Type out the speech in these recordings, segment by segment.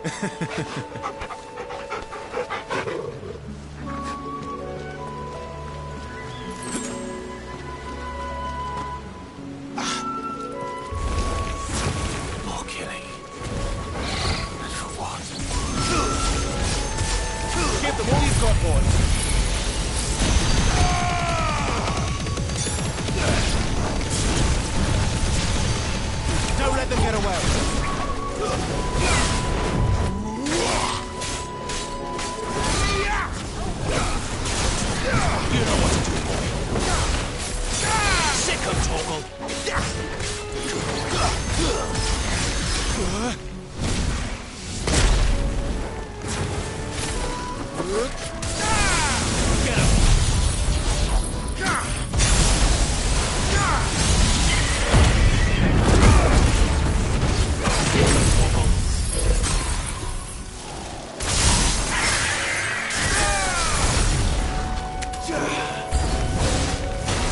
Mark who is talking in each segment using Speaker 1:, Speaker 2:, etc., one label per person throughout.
Speaker 1: More killing. And for what?
Speaker 2: Give them all you've got, boys. Don't let them get away.
Speaker 1: You know what to do, boy. Sick of Torgal. Get him.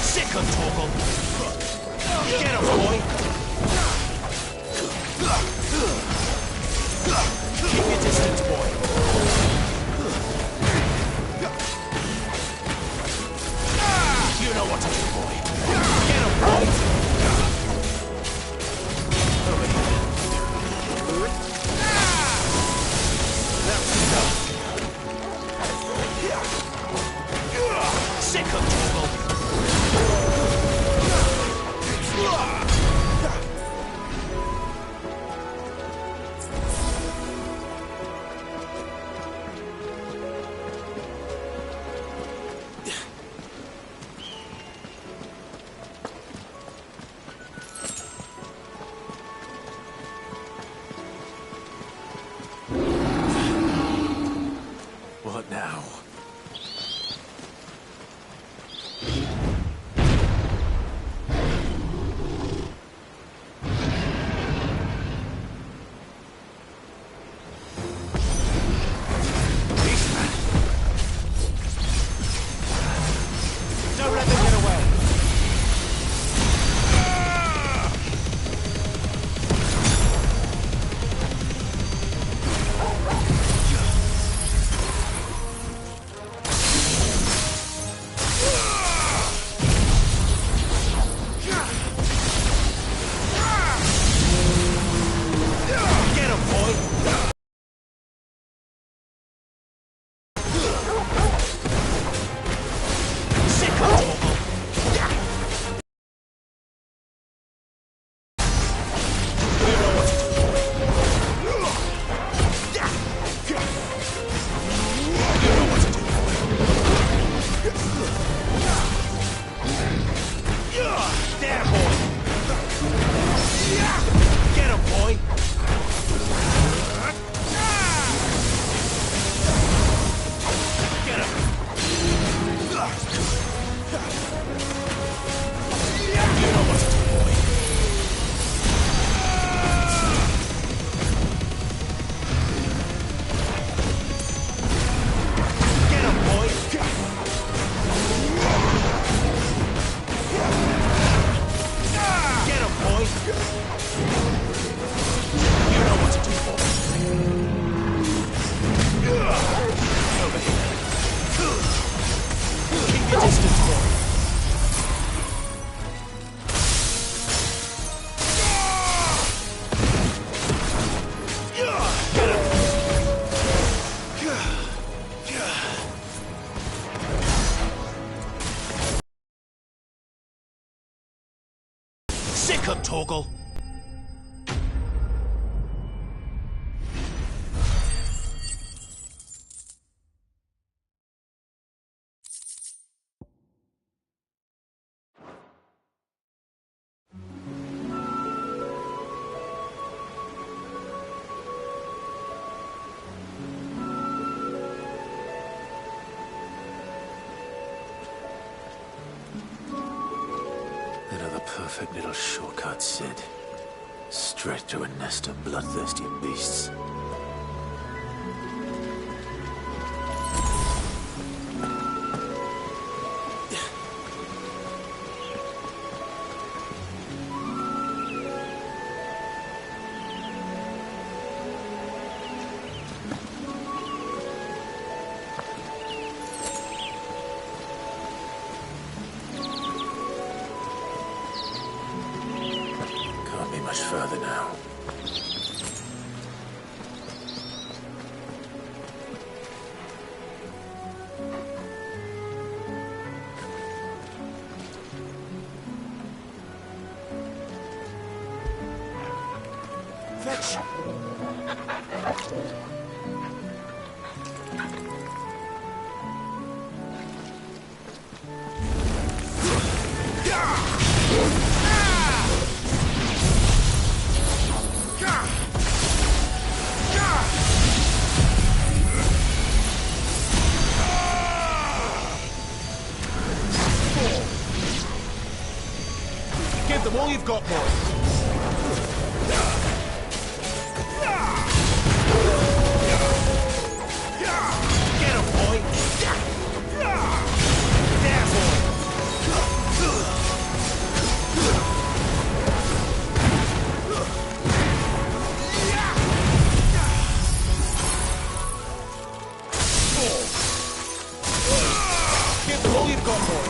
Speaker 1: Sick of Torgal. Get him, boy. Keep your distance, boy. You know what to do, boy. Get him, boy. Over here. That's enough. Sick of Torgal. What now?
Speaker 2: Don't let them get away.
Speaker 1: Get him, boy! Sick of Torgal. You know what to do, boy. You know what to do, boy. There, boy! Get him, boy! Get him! You know what to do, boy. Get him, boy! Get him, boy! You know what to do, boy. Over here. Keep your distance, boy. Get him. Sick of Torgal. Another perfect little shortcut, Sid. Straight to a nest of bloodthirsty beasts. much further now.
Speaker 2: Fetch! Give them all you've got, boy. Get him, boy. There, boy. Give them all you've got, boy.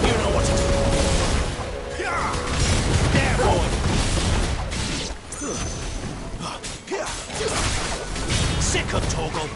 Speaker 2: You know what to do. There, boy. Sick of Toggle.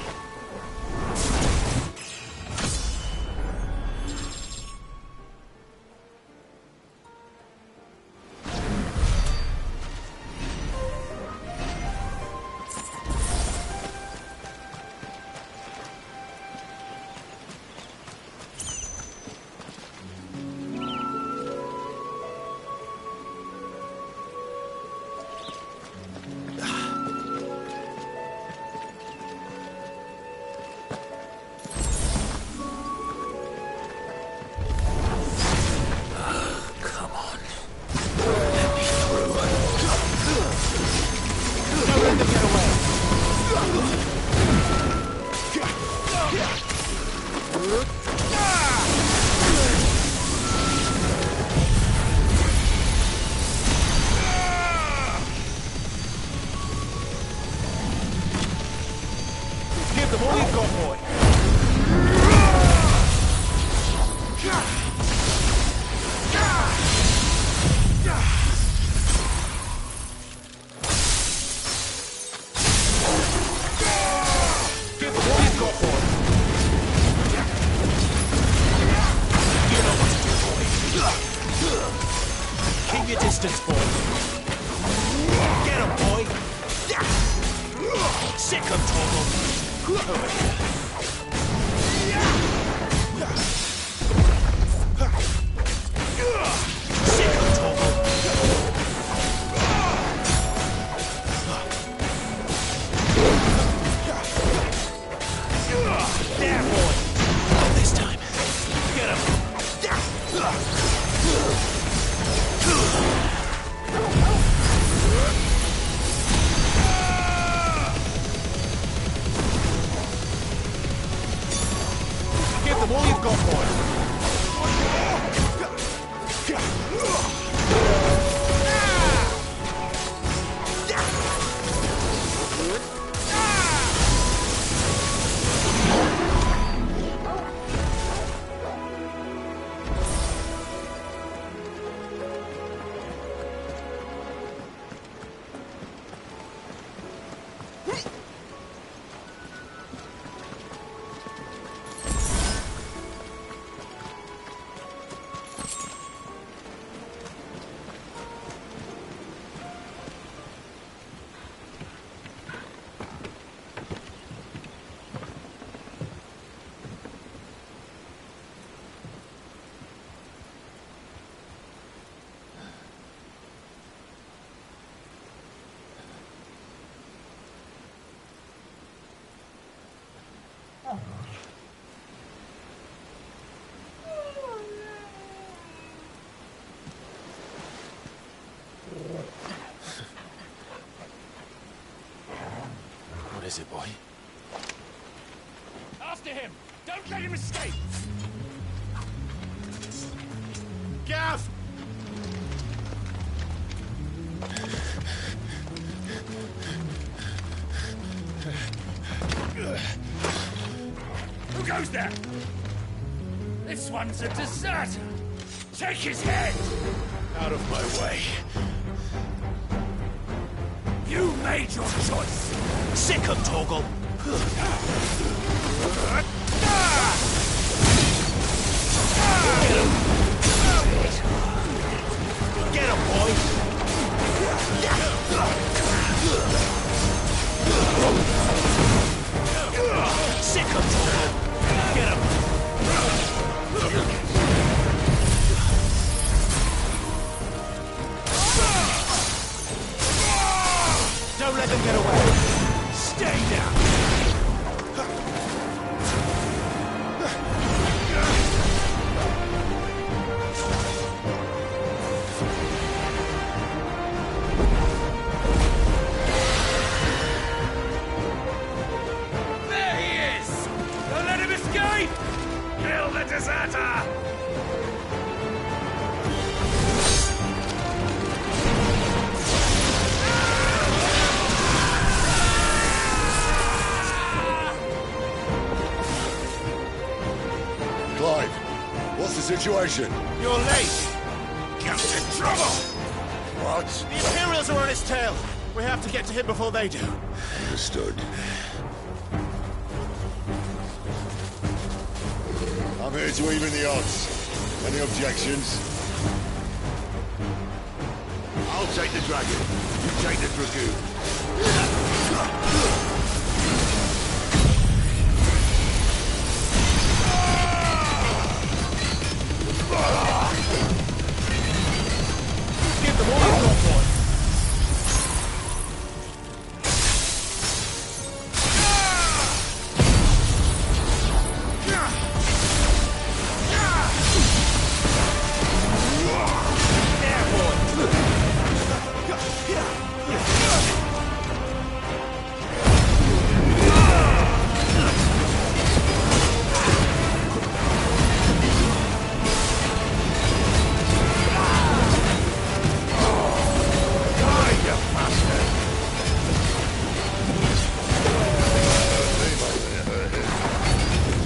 Speaker 2: Give them all you've got, boy. Give them all you've got, boy. You know what to do, boy. Keep your distance, boy. Get him, boy. Sick of Toggle. Over here. Sick of Toggle. There, boy. Not this time. Get him. Give them all you've got, boy.
Speaker 1: What is it, boy?
Speaker 2: After him! Don't let him escape! Gav! Who goes there? This one's a deserter. Take his head! Out of my way. You made your choice! Sick him, Torgal! Get him! Get him, boy! Sick him, Torgal! Get him! Don't let them get away! Stay down! There he is! Don't let him escape! Kill the deserter!
Speaker 3: Clive, what's the situation?
Speaker 2: You're late! Captain Trouble!
Speaker 3: What?
Speaker 2: The Imperials are on his tail! We have to get to him before they do.
Speaker 3: Understood. I'm here to even the odds. Any objections? I'll take the dragon. You take the dragoon.
Speaker 2: Give them all you've got, boy!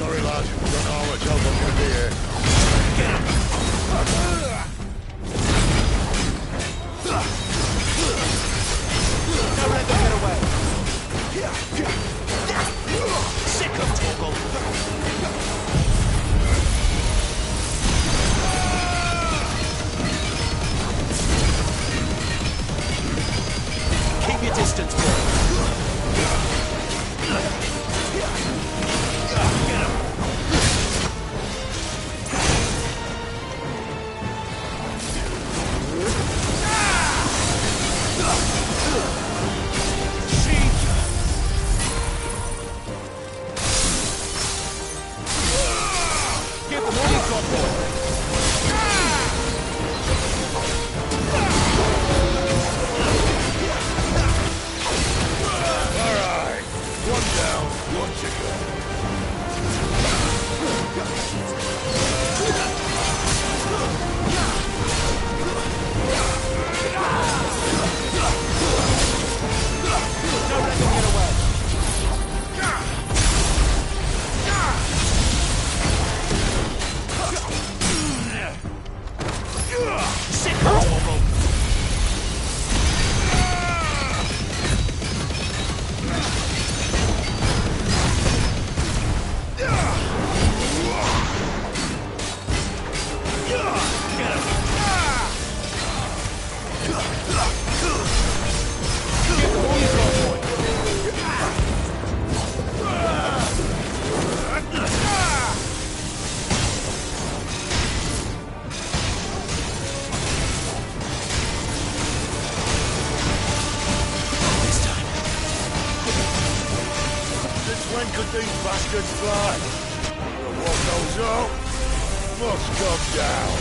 Speaker 3: Sorry, lad. Don't know how much help I'm gonna be here.
Speaker 2: Don't let them get away! Sick of Torgal! Keep your distance, boy! Get him! Give them all you've got, boy!
Speaker 3: Alright. One down, one to go.
Speaker 2: Don't let them get away! Sick of Torgal! Get him! Give them all you've got, boy! This time.
Speaker 3: Since when could these bastards fly? But what goes up must come down.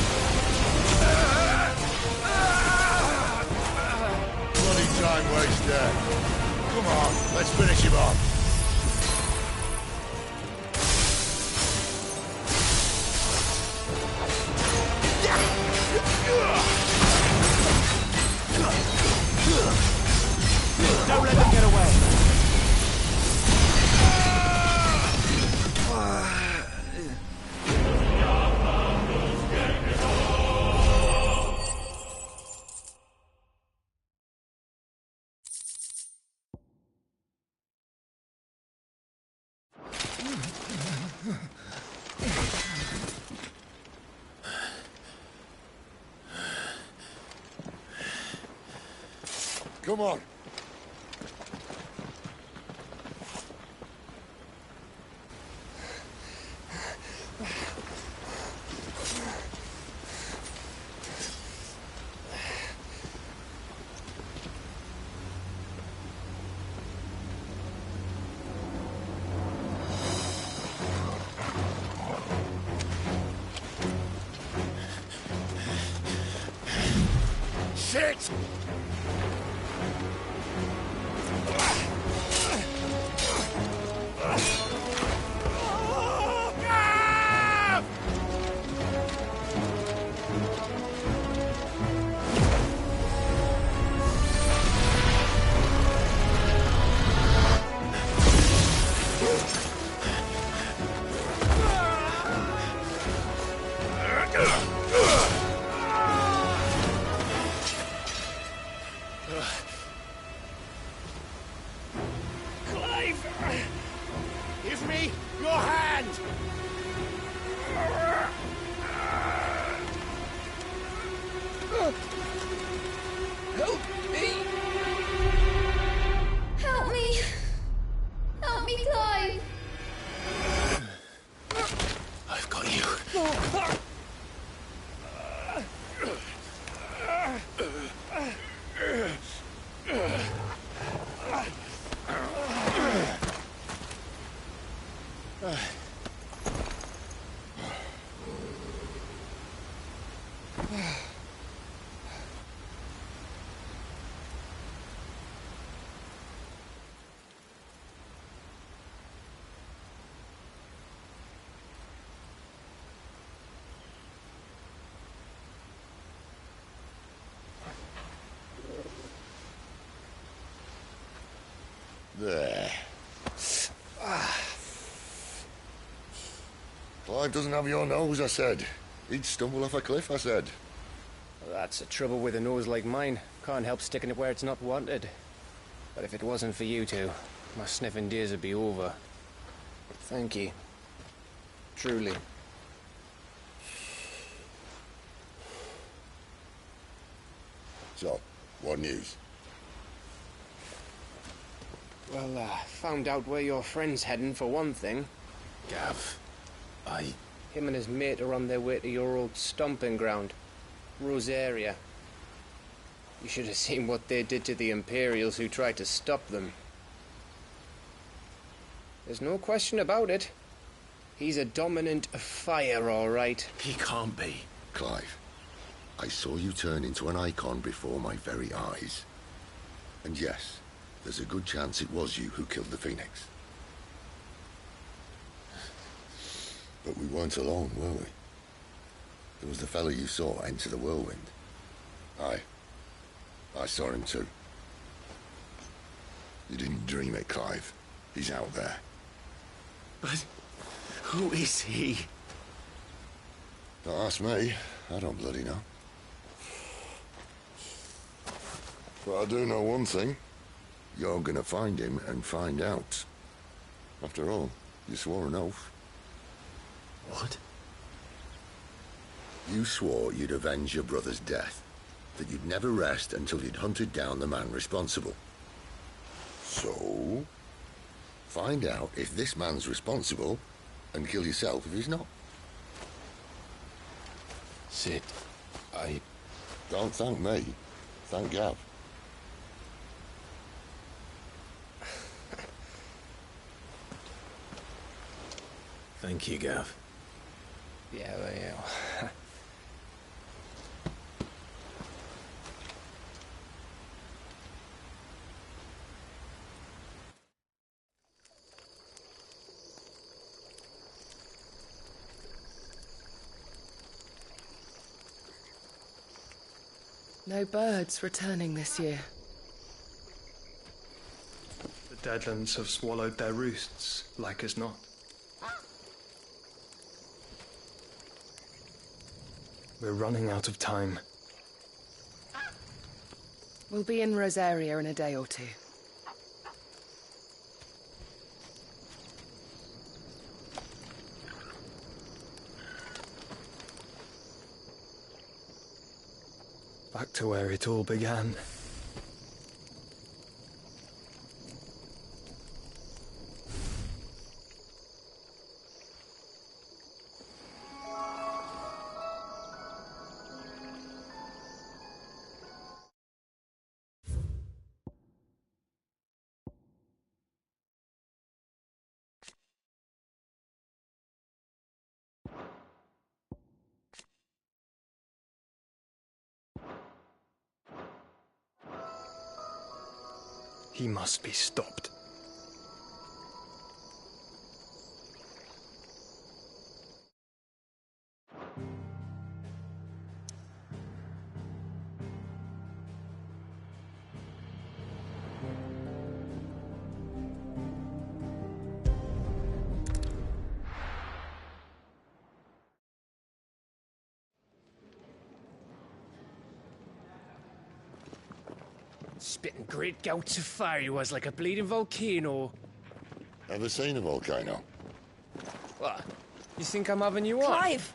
Speaker 3: Bloody time waster. Come on, let's finish him off.
Speaker 2: Don't let them get away!
Speaker 3: Come on. Shit!
Speaker 2: Give me your hand!
Speaker 4: Help me!
Speaker 5: Help me! Help me, Clive!
Speaker 1: I've got you.
Speaker 3: There. Clive doesn't have your nose, I said. He'd stumble off a cliff, I said.
Speaker 4: Well, that's the trouble with a nose like mine. Can't help sticking it where it's not wanted. But if it wasn't for you two, my sniffing days would be over. Thank you. Truly.
Speaker 3: So, what news?
Speaker 4: Well, found out where your friend's heading, for one thing.
Speaker 1: Gav,
Speaker 4: Him and his mate are on their way to your old stomping ground, Rosaria. You should have seen what they did to the Imperials who tried to stop them. There's no question about it. He's a dominant of fire, all right.
Speaker 1: he can't be.
Speaker 3: Clive, I saw you turn into an icon before my very eyes. And yes, there's a good chance it was you who killed the Phoenix. But we weren't alone, were we? There was the fellow you saw enter the whirlwind. I saw him too. You didn't dream it, Clive. He's out there.
Speaker 1: But who is he?
Speaker 3: Don't ask me. I don't bloody know. But I do know one thing. You're gonna find him and find out. After all, you swore an oath.
Speaker 1: What?
Speaker 3: You swore you'd avenge your brother's death, that you'd never rest until you'd hunted down the man responsible. So, find out if this man's responsible, and kill yourself if he's not.
Speaker 1: Sid,
Speaker 3: Don't thank me. Thank Gav.
Speaker 1: Thank you, Gav.
Speaker 4: Yeah, well, yeah.
Speaker 6: No birds returning this year.
Speaker 7: The Deadlands have swallowed their roosts, like as not. We're running out of time.
Speaker 6: We'll be in Rosaria in a day or two.
Speaker 7: Back to where it all began. He must be stopped.
Speaker 4: Spitting great gouts of fire he was, like a bleeding volcano.
Speaker 3: Ever seen a volcano?
Speaker 4: What? You think I'm having you on?
Speaker 8: Clive!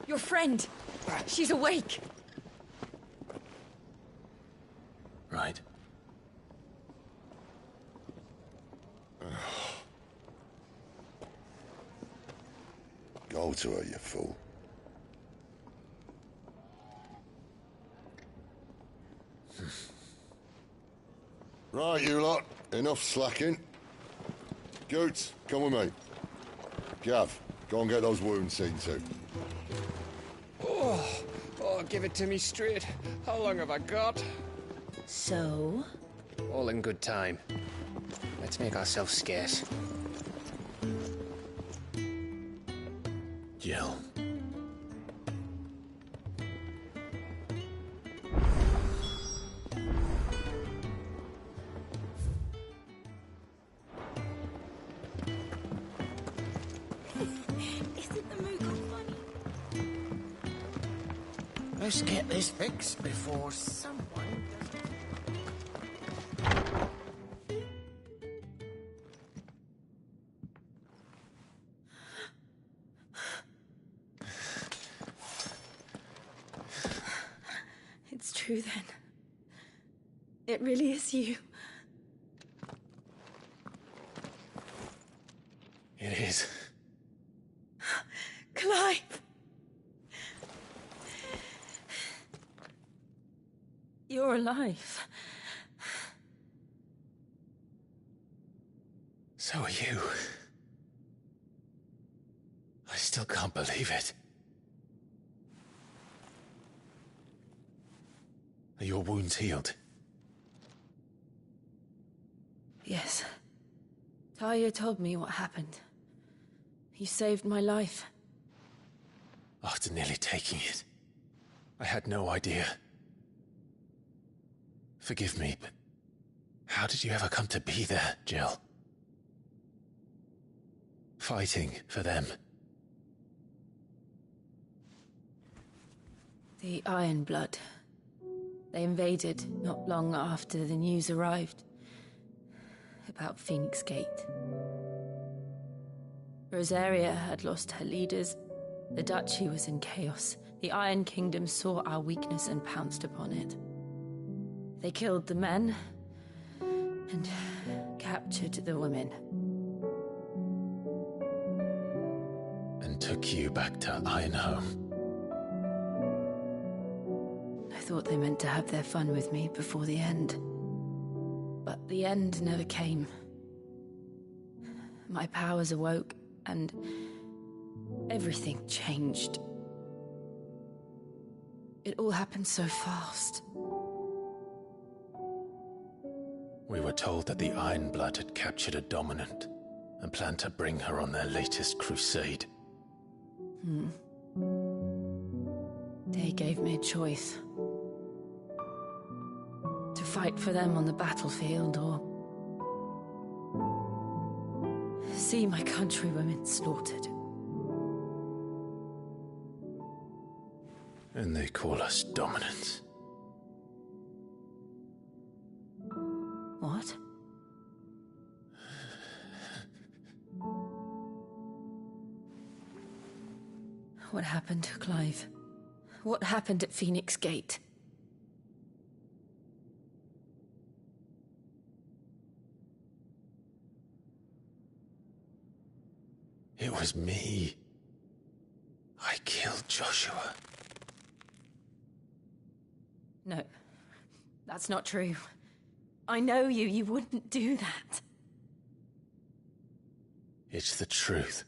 Speaker 8: Your friend! She's awake!
Speaker 1: Right.
Speaker 3: Go to her, you fool. Right, you lot. Enough slacking. Goots, come with me. Gav, go and get those wounds seen to.
Speaker 4: Oh, give it to me straight. How long have I got?
Speaker 8: So?
Speaker 4: All in good time. Let's make ourselves scarce.
Speaker 1: Jill.
Speaker 8: Isn't the mood funny?
Speaker 9: Let's get this fixed before someone...
Speaker 8: It's true then. It really is you.
Speaker 1: It is.
Speaker 8: Clive! You're alive.
Speaker 1: So are you. I still can't believe it. Are your wounds healed?
Speaker 8: Yes. Talia told me what happened. You saved my life.
Speaker 1: After nearly taking it, I had no idea. Forgive me, but how did you ever come to be there, Jill? Fighting for them.
Speaker 8: The Iron Blood. They invaded not long after the news arrived about Phoenix Gate. Rosaria had lost her leaders. The Duchy was in chaos. The Iron Kingdom saw our weakness and pounced upon it. They killed the men and captured the women.
Speaker 1: And took you back to Ironhome.
Speaker 8: I thought they meant to have their fun with me before the end. But the end never came. My powers awoke, and everything changed. It all happened so fast.
Speaker 1: We were told that the Iron Blood had captured a dominant and planned to bring her on their latest crusade.
Speaker 8: They gave me a choice. To fight for them on the battlefield, or see my countrywomen slaughtered.
Speaker 1: And they call us dominants.
Speaker 8: What? What happened, Clive? What happened at Phoenix Gate?
Speaker 1: It was me. I killed Joshua.
Speaker 8: No, that's not true. I know you. You wouldn't do that.
Speaker 1: It's the truth.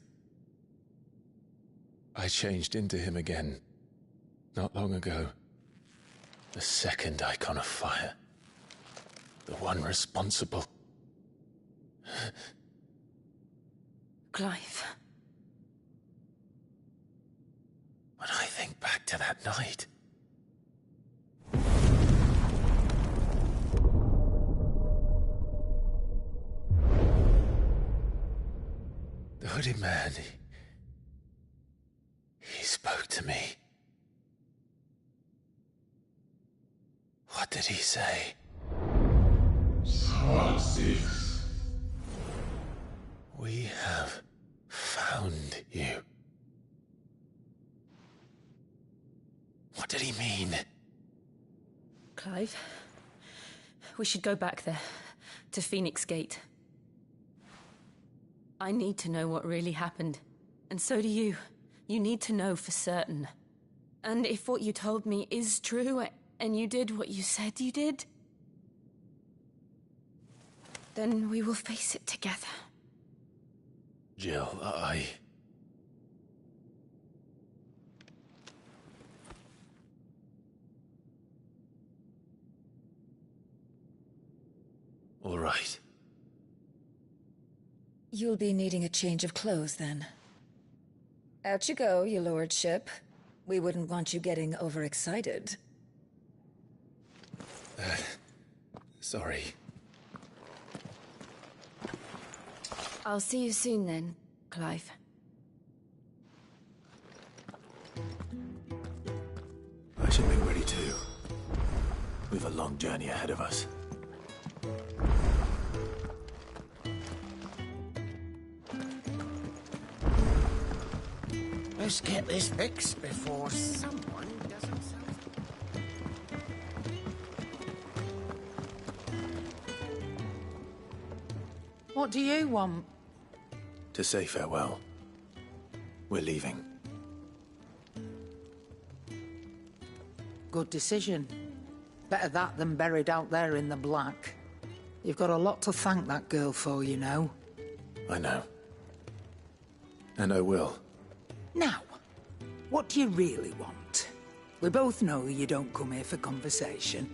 Speaker 1: I changed into him again, not long ago. The second icon of fire. The one responsible.
Speaker 8: Clive.
Speaker 1: When I think back to that night... The hooded man, he spoke to me. What did he say? XVI. We have found you. What did he mean?
Speaker 8: Clive, we should go back there, to Phoenix Gate. I need to know what really happened. And so do you. You need to know for certain. And if what you told me is true, and you did what you said you did, then we will face it together.
Speaker 1: Jill, All right.
Speaker 10: You'll be needing a change of clothes, then. Out you go, your lordship. We wouldn't want you getting overexcited.
Speaker 1: Sorry.
Speaker 8: I'll see you soon then, Clive.
Speaker 1: I should make ready too. We've a long journey ahead of us.
Speaker 9: Let's get this fixed before someone does himself.
Speaker 11: What do you want?
Speaker 1: To say farewell. We're leaving.
Speaker 11: Good decision. Better that than buried out there in the black. You've got a lot to thank that girl for, you know.
Speaker 1: I know. And I will.
Speaker 11: Now, what do you really want? We both know you don't come here for conversation.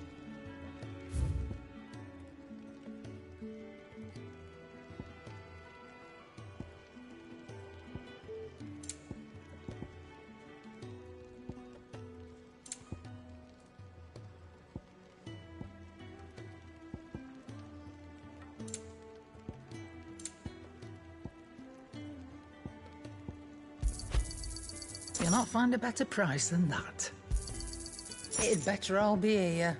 Speaker 11: You'll not find a better price than that. It'd better all be here.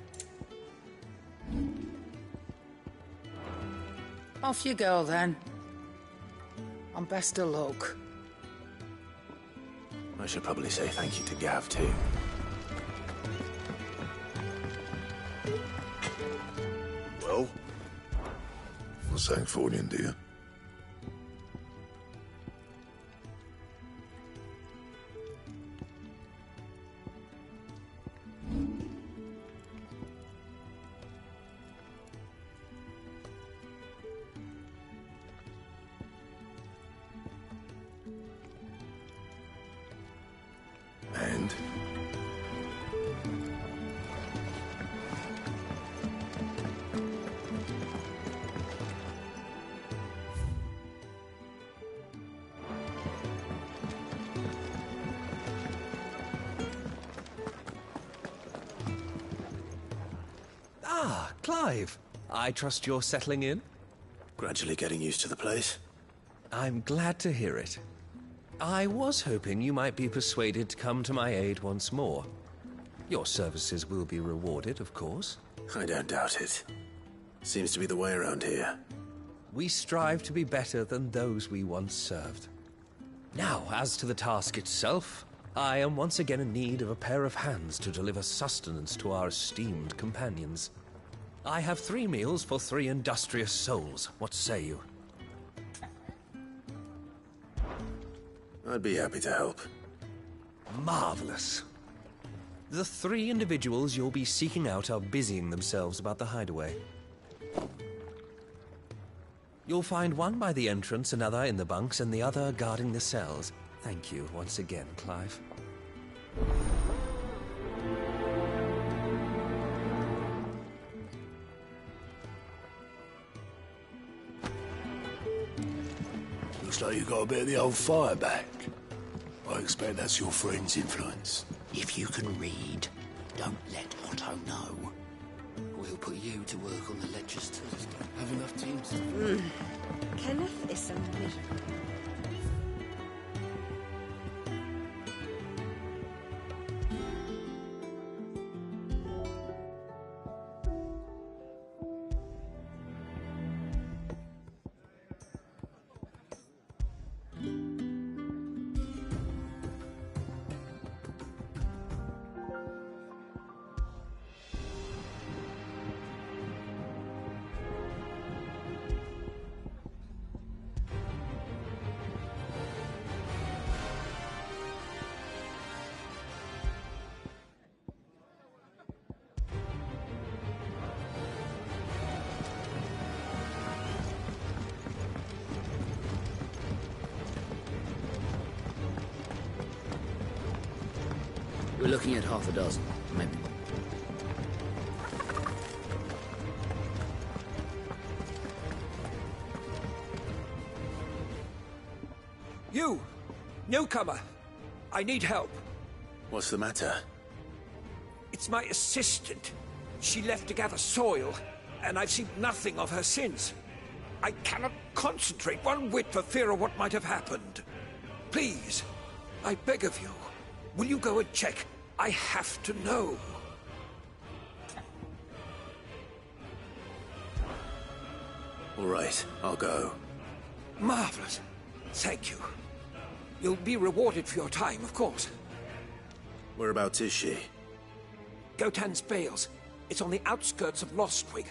Speaker 11: Off you go, then. And best of luck.
Speaker 1: I should probably say thank you to Gav, too.
Speaker 3: Well? What's saying for you, dear? And?
Speaker 2: Ah, Clive. I trust you're settling in?
Speaker 1: Gradually getting used to the place.
Speaker 2: I'm glad to hear it. I was hoping you might be persuaded to come to my aid once more. Your services will be rewarded, of course.
Speaker 1: I don't doubt it. Seems to be the way around here.
Speaker 2: We strive to be better than those we once served. Now, as to the task itself, I am once again in need of a pair of hands to deliver sustenance to our esteemed companions. I have 3 meals for 3 industrious souls. What say you?
Speaker 1: I'd be happy to help.
Speaker 2: Marvelous. The 3 individuals you'll be seeking out are busying themselves about the hideaway. You'll find one by the entrance, another in the bunks, and the other guarding the cells. Thank you once again, Clive.
Speaker 12: So you got a bit of the old fire back. I expect that's your friend's influence.
Speaker 9: If you can read, don't let Otto know. We'll put you to work on the ledgers too. Have enough teams.
Speaker 13: Kenneth is something.
Speaker 9: We're looking at half a dozen, maybe.
Speaker 2: You! Newcomer! I need help.
Speaker 1: What's the matter?
Speaker 2: It's my assistant. She left to gather soil, and I've seen nothing of her since. I cannot concentrate one whit for fear of what might have happened. Please, I beg of you, will you go and check? I have to know.
Speaker 1: All right, I'll go.
Speaker 2: Marvelous. Thank you. You'll be rewarded for your time, of course.
Speaker 1: Whereabouts is she?
Speaker 2: Gotan's Bales. It's on the outskirts of Lostwig.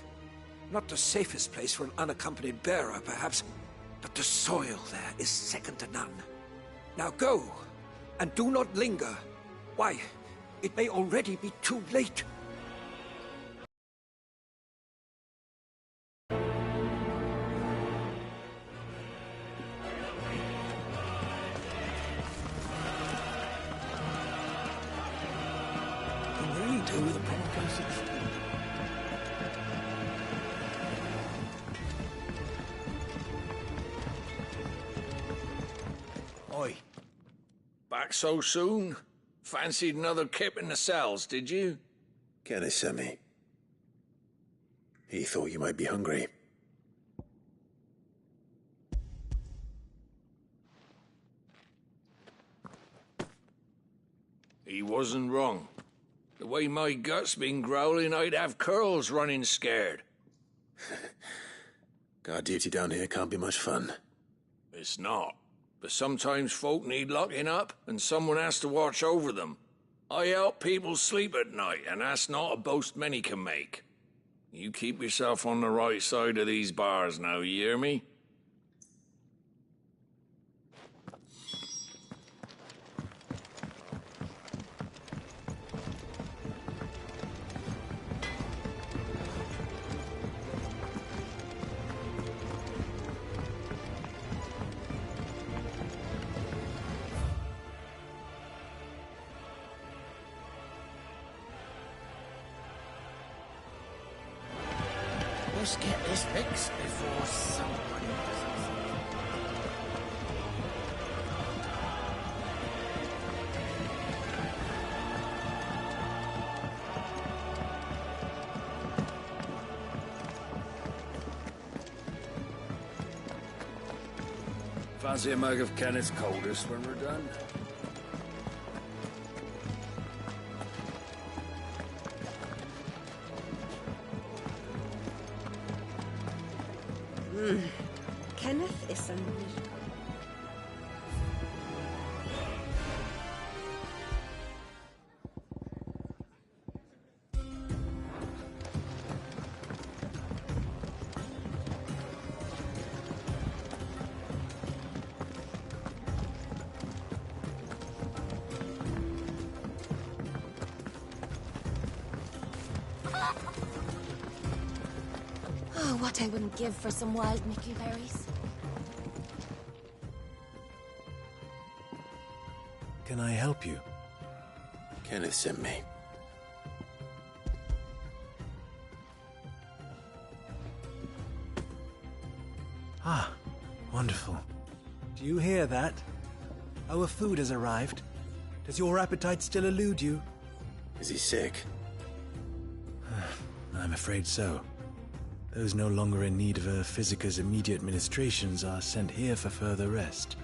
Speaker 2: Not the safest place for an unaccompanied bearer, perhaps, but the soil there is second to none. Now go, and do not linger. Why, it may already be too late.
Speaker 14: Oi. Back so soon? Fancied another kip in the cells, did you?
Speaker 1: Kenneth sent me. He thought you might be hungry.
Speaker 14: He wasn't wrong. The way my gut's been growling, I'd have curls running scared.
Speaker 1: Guard duty down here can't be much fun.
Speaker 14: It's not. But sometimes folk need locking up, and someone has to watch over them. I help people sleep at night, and that's not a boast many can make. You keep yourself on the right side of these bars now, you hear me?
Speaker 9: Let's get this fixed before someone does something.
Speaker 14: Fancy a mug of Kenneth's coldest when we're done?
Speaker 13: Kenneth is something.
Speaker 5: Oh, what I wouldn't give for some wild Mickey berries.
Speaker 1: Can I help you? Kenneth sent me. Ah, wonderful.
Speaker 15: Do you hear that? Our food has arrived. Does your appetite still elude you?
Speaker 1: Is he sick?
Speaker 15: I'm afraid so. Those no longer in need of a Physicus immediate ministrations are sent here for further rest.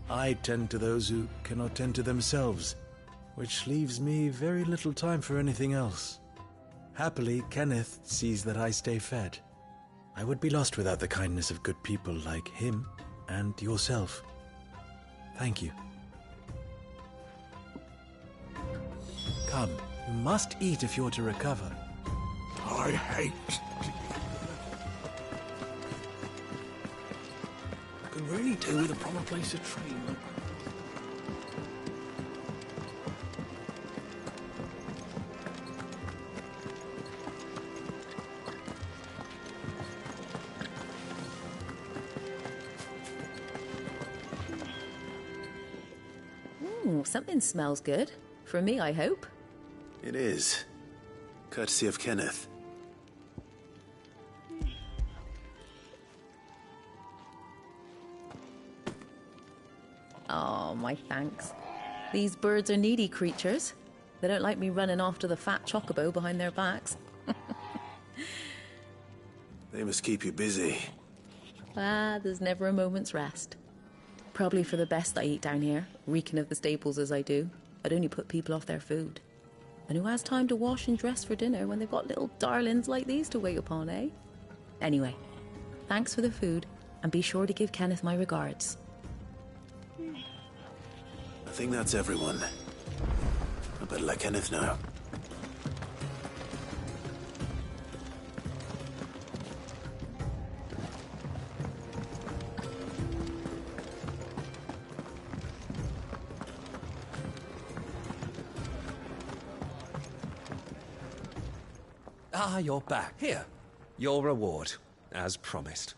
Speaker 15: I tend to those who cannot tend to themselves, which leaves me very little time for anything else. Happily, Kenneth sees that I stay fed. I would be lost without the kindness of good people like him and yourself. Thank you. Come, you must eat if you're to recover.
Speaker 12: I hate... I can really do with a proper place to train.
Speaker 16: Ooh, something smells good. For me, I hope.
Speaker 1: It is. Courtesy of Kenneth.
Speaker 16: Oh, my thanks. These birds are needy creatures. They don't like me running after the fat chocobo behind their backs.
Speaker 1: They must keep you busy.
Speaker 16: There's never a moment's rest. Probably for the best I eat down here, reeking of the staples as I do. I'd only put people off their food. And who has time to wash and dress for dinner when they've got little darlings like these to wait upon, eh? Anyway, thanks for the food, and be sure to give Kenneth my regards.
Speaker 1: I think that's everyone. I better let Kenneth know.
Speaker 2: Ah, you're back. Here, your reward, as promised.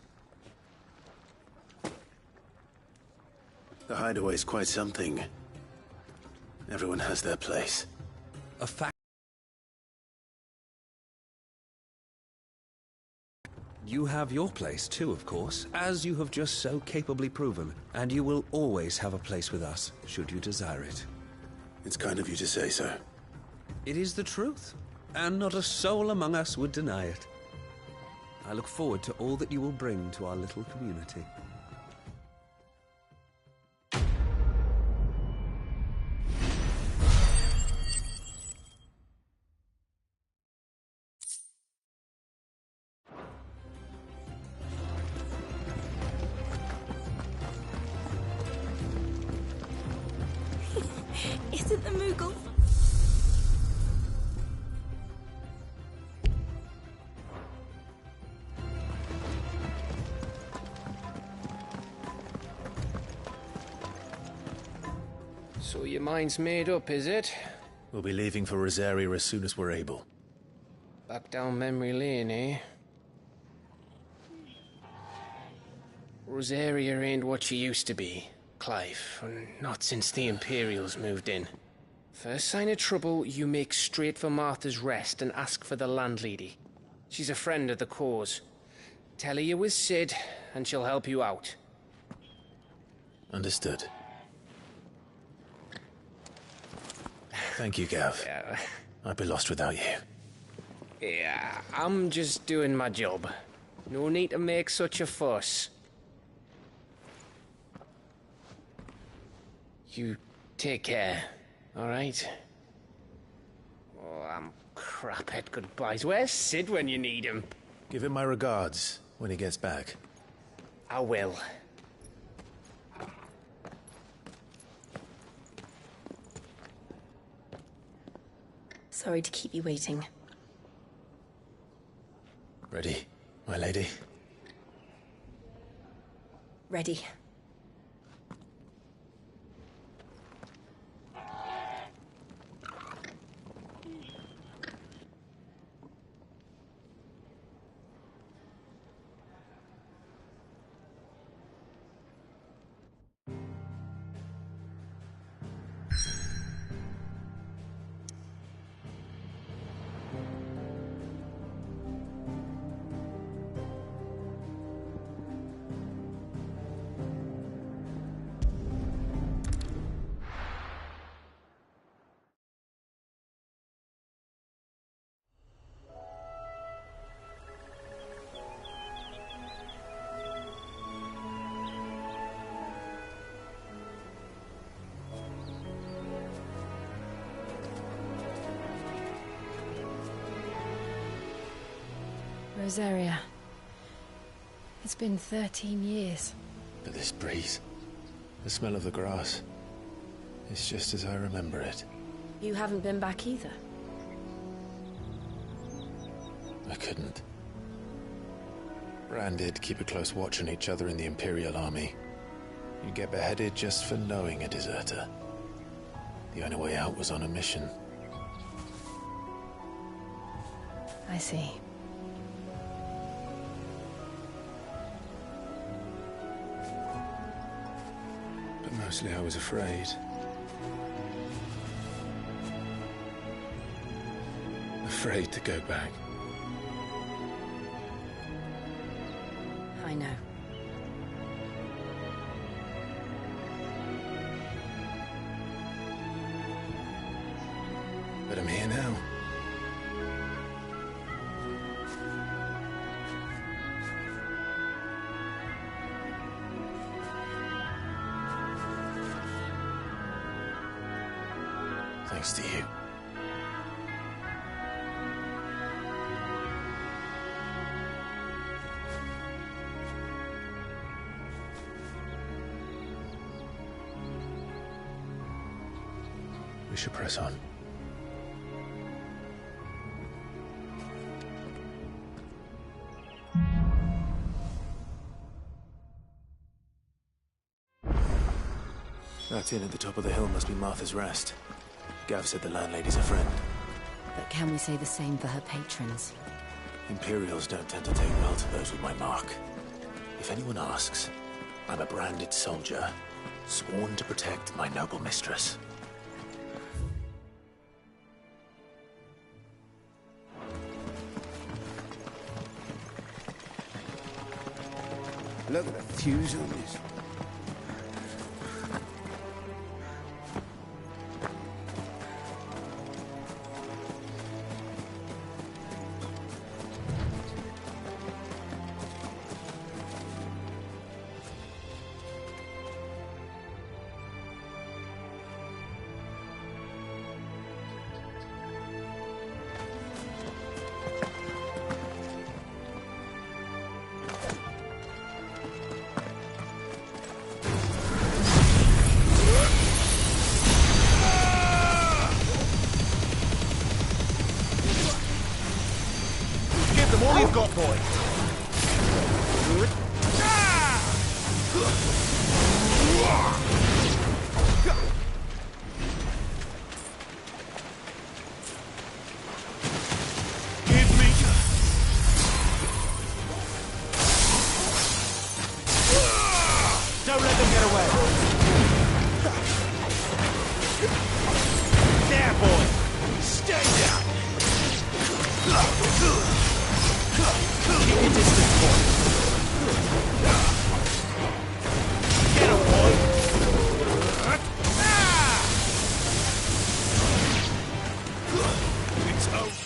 Speaker 1: The hideaway's quite something. Everyone has their place.
Speaker 2: A fact. You have your place too, of course, as you have just so capably proven, and you will always have a place with us, should you desire it.
Speaker 1: It's kind of you to say so.
Speaker 2: It is the truth, and not a soul among us would deny it. I look forward to all that you will bring to our little community.
Speaker 13: Is it the Moogle?
Speaker 4: So your mind's made up, is it?
Speaker 1: We'll be leaving for Rosaria as soon as we're able.
Speaker 4: Back down memory lane, eh? Rosaria ain't what she used to be, Clive. Not since the Imperials moved in. First sign of trouble, you make straight for Martha's Rest and ask for the landlady. She's a friend of the cause. Tell her you was Sid, and she'll help you out.
Speaker 1: Understood. Thank you, Gav.
Speaker 4: Yeah.
Speaker 1: I'd be lost without you.
Speaker 4: Yeah, I'm just doing my job. No need to make such a fuss. You take care, all right? Oh, I'm crap at goodbyes. Where's Sid when you need him?
Speaker 1: Give him my regards when he gets back.
Speaker 4: I will.
Speaker 13: Sorry to keep you waiting.
Speaker 1: Ready, my lady?
Speaker 13: Ready.
Speaker 8: Rosaria. It's been 13 years.
Speaker 1: But this breeze, the smell of the grass, it's just as I remember it.
Speaker 8: You haven't been back either.
Speaker 1: I couldn't. Bran did keep a close watch on each other in the Imperial Army. You get beheaded just for knowing a deserter. The only way out was on a mission.
Speaker 8: I see.
Speaker 1: But mostly I was afraid. Afraid to go back.
Speaker 8: I know.
Speaker 1: But I'm here now. Thanks to you. We should press on.
Speaker 15: That inn at the top of the hill must be Martha's Rest. Gav said the landlady's a friend.
Speaker 8: But can we say the same for her patrons?
Speaker 15: Imperials don't tend to take well to those with my mark. If anyone asks, I'm a branded soldier, sworn to protect my noble mistress.
Speaker 9: Look at the fuse on this.
Speaker 17: got, boy. Give me. Don't let them get away. There, boy. Stay down. Keep your distance, boy. Get him, boy. It's over.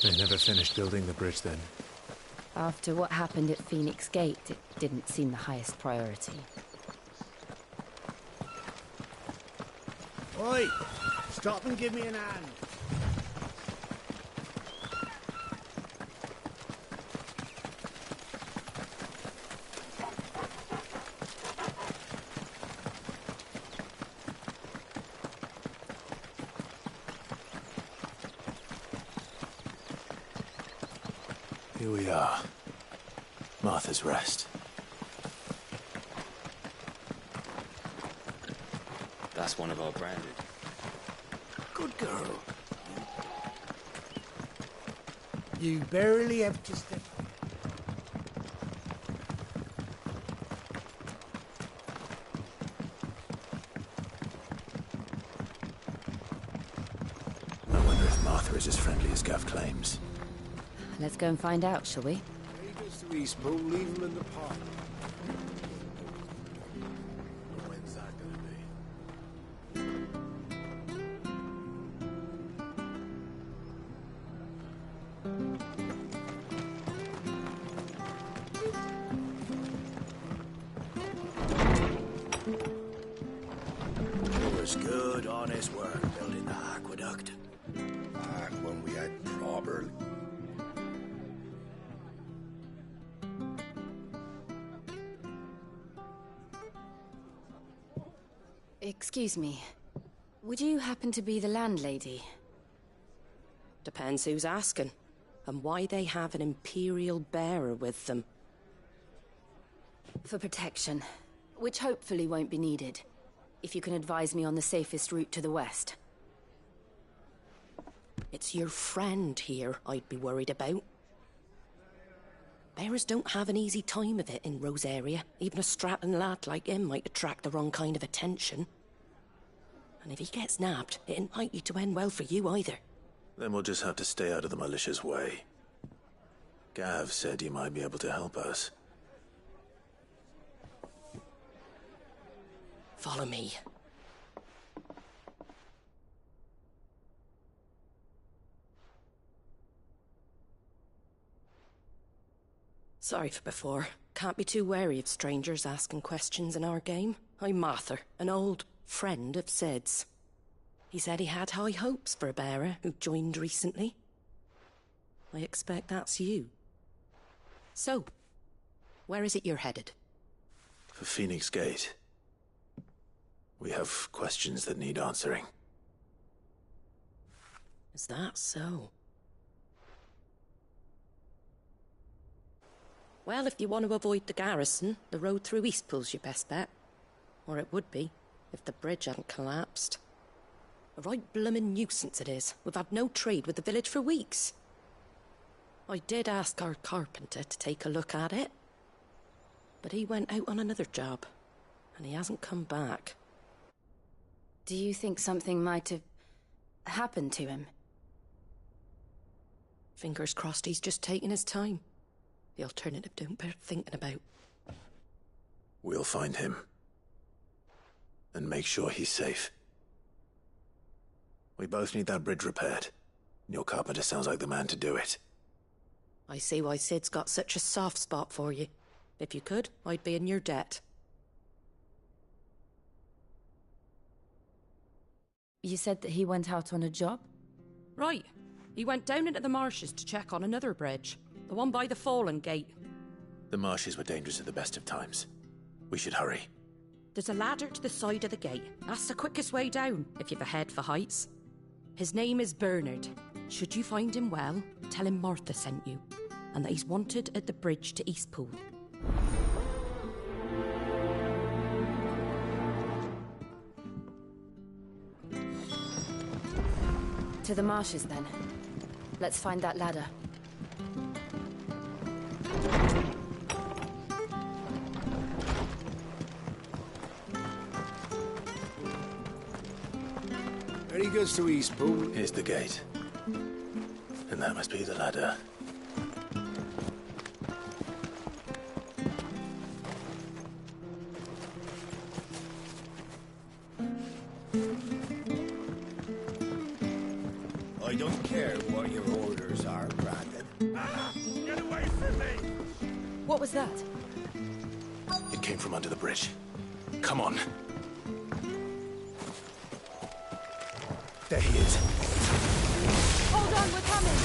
Speaker 15: They never finished building the bridge then.
Speaker 8: After what happened at Phoenix Gate, it didn't seem the highest priority.
Speaker 17: Oi! Stop and give me an hand.
Speaker 15: Here we are. Martha's Rest.
Speaker 4: That's one of our branded.
Speaker 17: Good girl. You barely have to step.
Speaker 1: Arthur is as friendly as Gav claims.
Speaker 8: Let's go and find out, shall we?
Speaker 17: Take us to Eastpool, leave him in the park.
Speaker 1: When's that gonna be?
Speaker 12: It was good, honest work building the aqueduct.
Speaker 3: Back when we had proper...
Speaker 8: Excuse me. Would you happen to be the landlady?
Speaker 18: Depends who's asking, and why they have an Imperial bearer with them.
Speaker 8: For protection, which hopefully won't be needed. If you can advise me on the safest route to the west.
Speaker 18: It's your friend here I'd be worried about. Bearers don't have an easy time of it in Rosaria. Even a strapping lad like him might attract the wrong kind of attention. And if he gets nabbed, it ain't likely to end well for you either.
Speaker 1: Then we'll just have to stay out of the militia's way. Gav said you might be able to help us.
Speaker 18: Follow me. Sorry for before. Can't be too wary of strangers asking questions in our game. I'm Arthur, an old friend of Sid's. He said he had high hopes for a bearer who joined recently. I expect that's you. So, where is it you're headed?
Speaker 1: For Phoenix Gate. We have questions that need answering.
Speaker 18: Is that so? Well, if you want to avoid the garrison, the road through Eastpool's your best bet. Or it would be, if the bridge hadn't collapsed. A right bloomin' nuisance it is. We've had no trade with the village for weeks. I did ask our carpenter to take a look at it. But he went out on another job, and he hasn't come back.
Speaker 8: Do you think something might have happened to him?
Speaker 18: Fingers crossed he's just taking his time. The alternative don't bear thinking about.
Speaker 1: We'll find him. And make sure he's safe. We both need that bridge repaired. Your carpenter sounds like the man to do it.
Speaker 18: I see why Sid's got such a soft spot for you. If you could, I'd be in your debt.
Speaker 8: You said that he went out on a job?
Speaker 18: Right. He went down into the marshes to check on another bridge. The one by the Fallen Gate.
Speaker 1: The marshes were dangerous at the best of times. We should hurry.
Speaker 18: There's a ladder to the side of the gate. That's the quickest way down, if you've a head for heights. His name is Bernard. Should you find him well, tell him Martha sent you, and that he's wanted at the bridge to Eastpool.
Speaker 8: To the marshes, then. Let's find that ladder.
Speaker 17: Ready goes to Eastpool.
Speaker 1: Here's the gate. And that must be the ladder.
Speaker 12: I don't care what your orders are, Brandon.
Speaker 17: Get away from me!
Speaker 8: What was that?
Speaker 1: It came from under the bridge. Come on. There he is.
Speaker 8: Hold on, we're coming!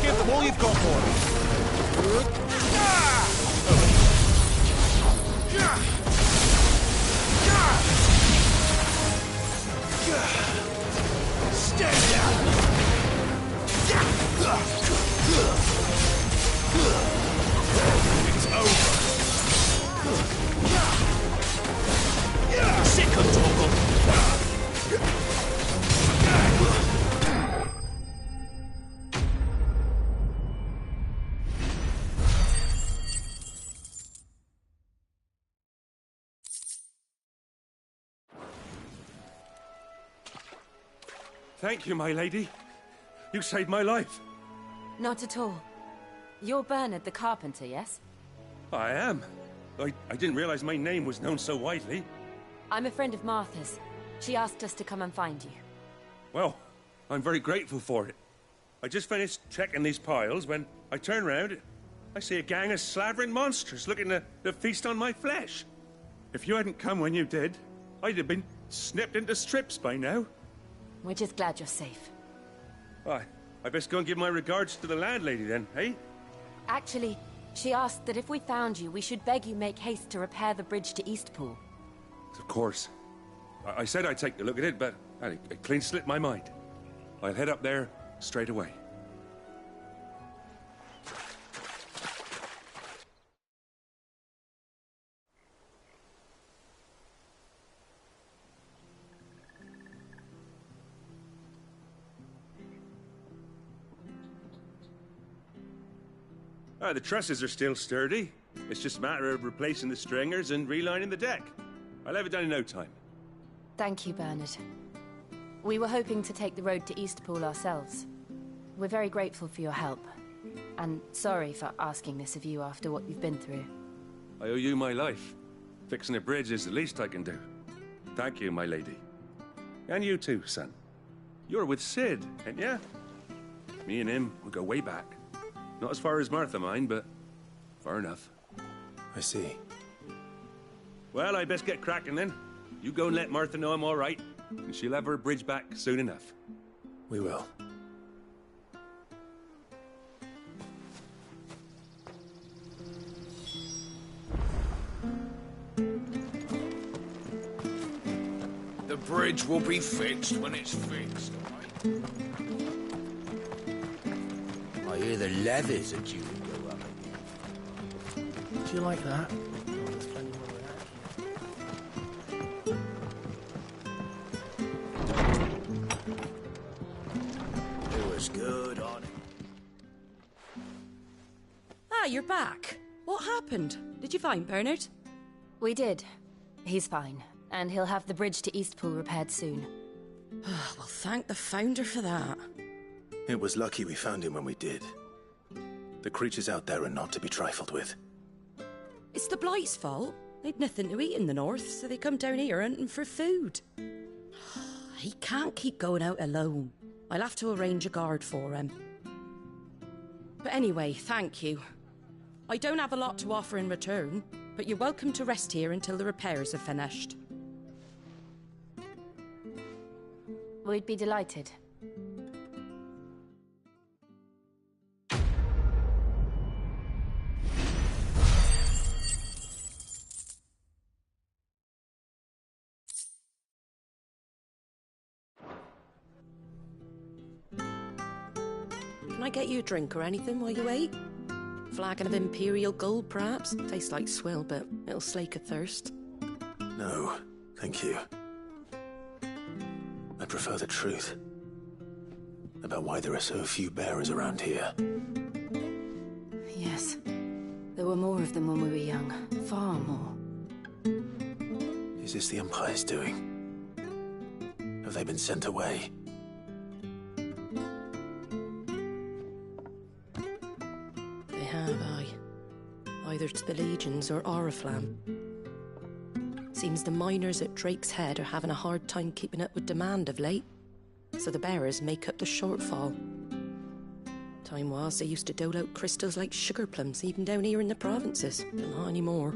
Speaker 17: Give them all you've got, boy!
Speaker 12: Stand down! It's over! Sick of talking!
Speaker 19: Thank you, my lady. You saved my life.
Speaker 8: Not at all. You're Bernard the carpenter, yes?
Speaker 19: I am. I didn't realize my name was known so widely.
Speaker 8: I'm a friend of Martha's. She asked us to come and find you.
Speaker 19: Well, I'm very grateful for it. I just finished checking these piles when I turn round. I see a gang of slavering monsters looking to feast on my flesh. If you hadn't come when you did, I'd have been snipped into strips by now.
Speaker 8: We're just glad you're safe.
Speaker 19: Why, I best go and give my regards to the landlady then, eh?
Speaker 8: Actually, she asked that if we found you, we should beg you make haste to repair the bridge to Eastpool.
Speaker 19: Of course. I said I'd take a look at it, but it clean slipped my mind. I'll head up there straight away. The trusses are still sturdy. It's just a matter of replacing the stringers and relining the deck. I'll have it done in no time.
Speaker 8: Thank you, Bernard. We were hoping to take the road to Eastpool ourselves. We're very grateful for your help. And sorry for asking this of you after what you've been through.
Speaker 19: I owe you my life. Fixing a bridge is the least I can do. Thank you, my lady. And you too, son. You're with Sid, ain't ya? Me and him, we go way back. Not as far as Martha, mind, but far enough.
Speaker 1: I see.
Speaker 19: Well, I best get cracking then. You go and let Martha know I'm all right, and she'll have her bridge back soon enough.
Speaker 1: We will.
Speaker 14: The bridge will be fixed when it's fixed, all right?
Speaker 12: I hear the levies are due to go up.
Speaker 17: Do you like that?
Speaker 12: It was good on it.
Speaker 18: Ah, you're back. What happened? Did you find Bernard?
Speaker 8: We did. He's fine, and he'll have the bridge to Eastpool repaired soon.
Speaker 18: Well, thank the Founder for that.
Speaker 1: It was lucky we found him when we did. The creatures out there are not to be trifled with.
Speaker 18: It's the Blight's fault. They'd nothing to eat in the north, so they come down here hunting for food. He can't keep going out alone. I'll have to arrange a guard for him. But anyway, thank you. I don't have a lot to offer in return, but you're welcome to rest here until the repairs are finished.
Speaker 8: We'd be delighted.
Speaker 18: Can I get you a drink or anything while you wait? Flagon of Imperial Gold, perhaps? Tastes like swill, but it'll slake a thirst.
Speaker 1: No, thank you. I prefer the truth. About why there are so few bearers around here.
Speaker 8: Yes. There were more of them when we were young. Far more.
Speaker 1: Is this the Empire's doing? Have they been sent away?
Speaker 18: They have, aye. Either to the Legions or Oriflamme. Seems the miners at Drake's Head are having a hard time keeping up with demand of late, so the bearers make up the shortfall. Time was they used to dole out crystals like sugar plums even down here in the provinces, but not anymore.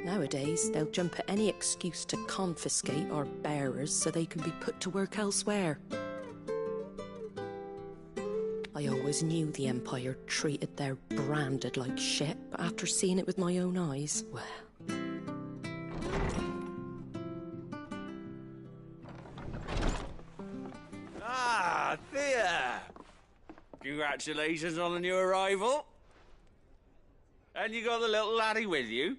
Speaker 18: Nowadays, they'll jump at any excuse to confiscate our bearers so they can be put to work elsewhere. I always knew the Empire treated their branded like shit, but after seeing it with my own eyes, well...
Speaker 20: Ah, Thea! Congratulations on the new arrival. And you got the little laddie with you?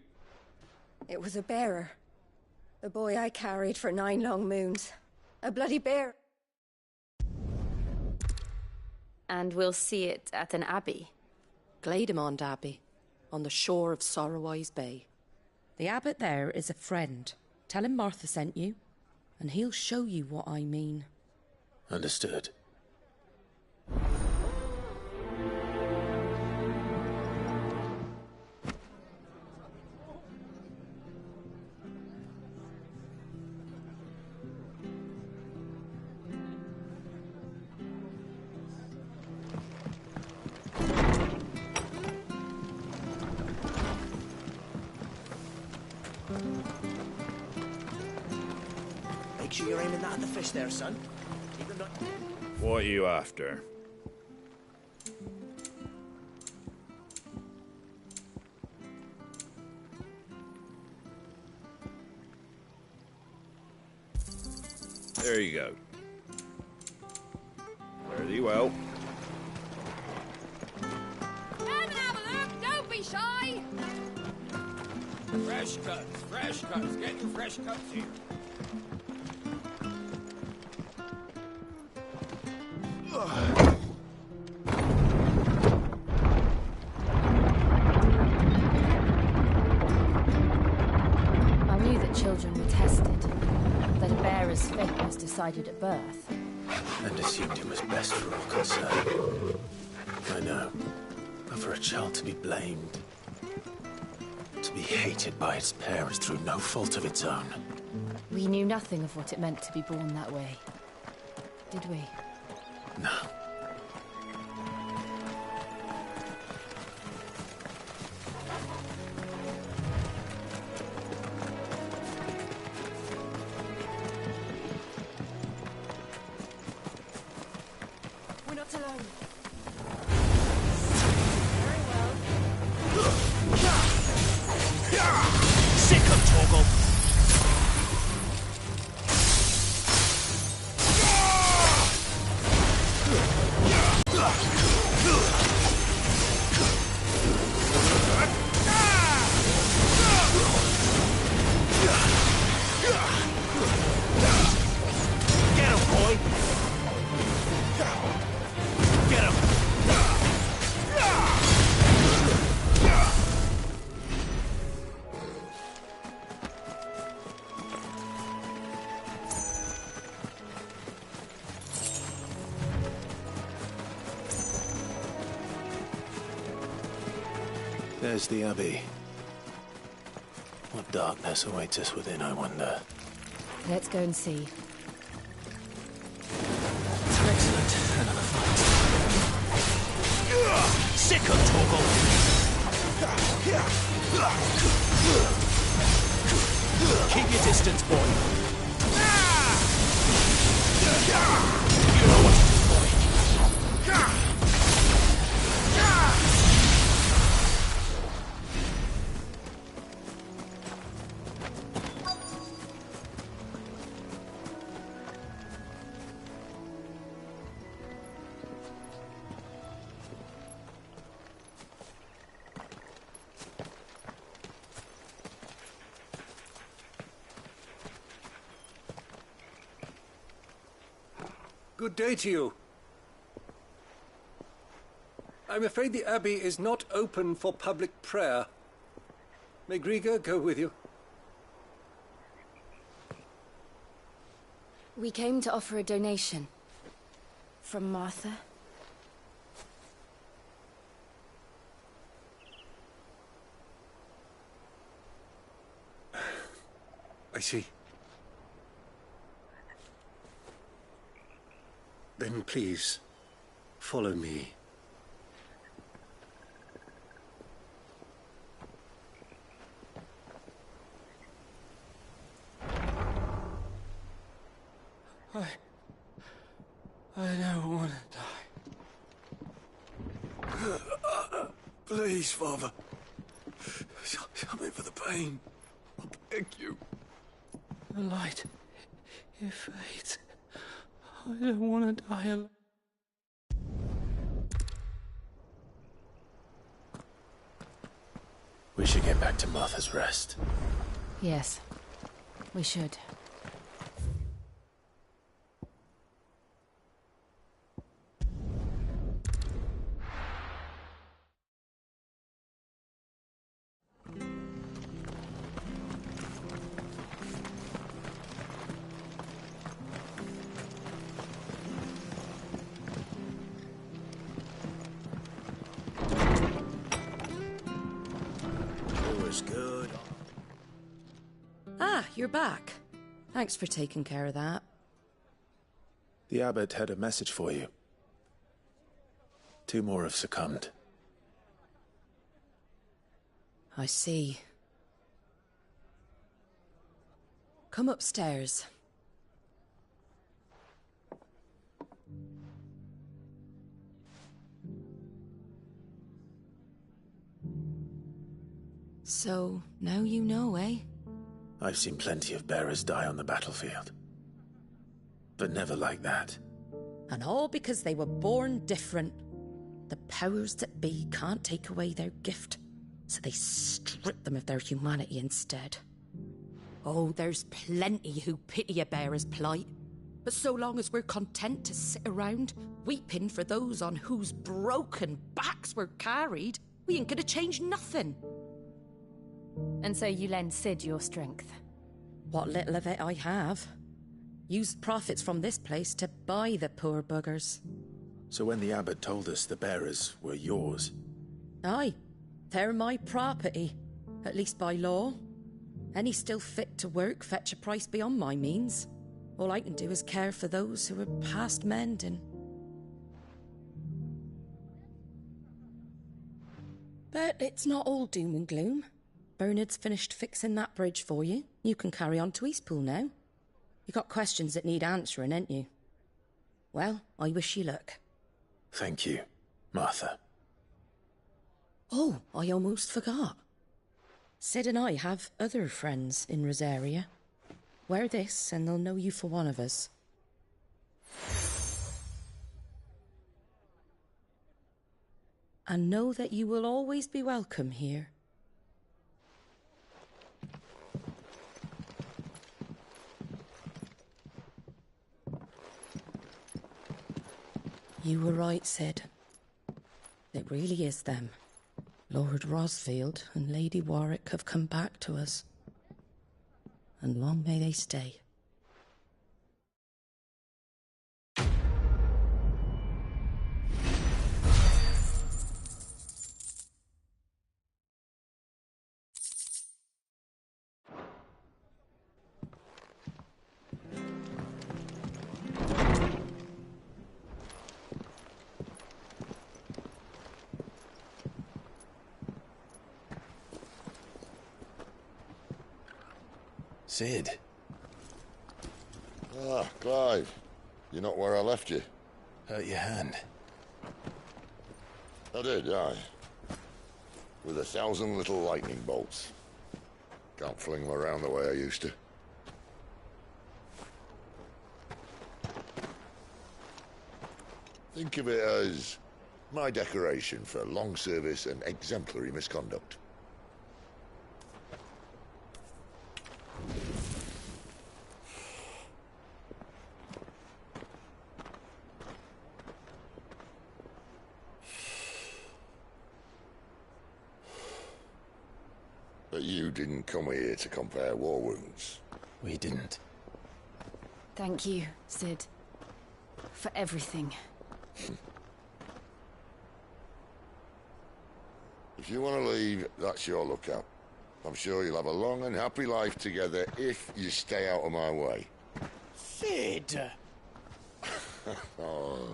Speaker 13: It was a bearer. The boy I carried for 9 long moons. A bloody bear.
Speaker 8: And we'll see it at an abbey.
Speaker 18: Glademond Abbey, on the shore of Sorrowise Bay. The abbot there is a friend. Tell him Martha sent you, and he'll show you what I mean.
Speaker 1: Understood.
Speaker 17: Make sure you're aiming that at the fish there, son. Keep them not...
Speaker 14: What are you after? There you go. Fare thee well.
Speaker 5: Come and have a look, don't be shy!
Speaker 14: Fresh cuts. Get your fresh cuts here.
Speaker 8: I knew that children were tested, that a bearer's fate was decided at birth.
Speaker 1: And assumed it was best for all concerned. I know. But for a child to be blamed, to be hated by its parents through no fault of its own.
Speaker 8: We knew nothing of what it meant to be born that way, did we?
Speaker 1: No.
Speaker 5: We're not alone.
Speaker 17: Sick of Torgal! Get him, boy! Get him!
Speaker 1: There's the Abbey. What darkness awaits us within, I wonder.
Speaker 8: Let's go and see.
Speaker 17: Excellent. Another fight. Sick of Torgal! Keep your distance, boy. You know what to do, boy.
Speaker 2: Good day to you. I'm afraid the Abbey is not open for public prayer. May Griga go with you?
Speaker 8: We came to offer a donation. From Martha.
Speaker 2: I see.
Speaker 1: Then please, follow me.
Speaker 17: I don't want to die.
Speaker 12: Please, Father. Something for the pain. I beg you.
Speaker 17: The light, it fades. I don't want to die alone.
Speaker 1: We should get back to Martha's Rest.
Speaker 8: Yes, we should.
Speaker 18: Ah, you're back. Thanks for taking care of that.
Speaker 1: The abbot had a message for you. 2 more have succumbed.
Speaker 18: I see. Come upstairs. So, now you know, eh?
Speaker 1: I've seen plenty of bearers die on the battlefield. But never like that.
Speaker 18: And all because they were born different. The powers that be can't take away their gift, so they strip them of their humanity instead. Oh, there's plenty who pity a bearer's plight. But so long as we're content to sit around, weeping for those on whose broken backs we're carried, we ain't gonna change nothing.
Speaker 8: And so you lend Sid your strength?
Speaker 18: What little of it I have. Used profits from this place to buy the poor buggers.
Speaker 1: So when the abbot told us the bearers were yours...
Speaker 18: Aye, they're my property, at least by law. Any still fit to work fetch a price beyond my means. All I can do is care for those who are past mending. But it's not all doom and gloom. Bernard's finished fixing that bridge for you. You can carry on to Eastpool now. You got questions that need answering, ain't you? Well, I wish you luck.
Speaker 1: Thank you, Martha.
Speaker 18: Oh, I almost forgot. Sid and I have other friends in Rosaria. Wear this and they'll know you for one of us. And know that you will always be welcome here. You were right, Sid. It really is them. Lord Rosfield and Lady Warwick have come back to us. And long may they stay.
Speaker 1: Sid.
Speaker 3: Ah, Clive. You're not where I left you.
Speaker 1: Hurt your hand.
Speaker 3: I did, aye. With 1,000 little lightning bolts. Can't fling them around the way I used to. Think of it as my decoration for long service and exemplary misconduct. But you didn't come here to compare war wounds.
Speaker 1: We didn't.
Speaker 8: Thank you, Sid. For everything.
Speaker 3: If you want to leave, that's your lookout. I'm sure you'll have a long and happy life together if you stay out of my way.
Speaker 20: Sid!
Speaker 3: Oh.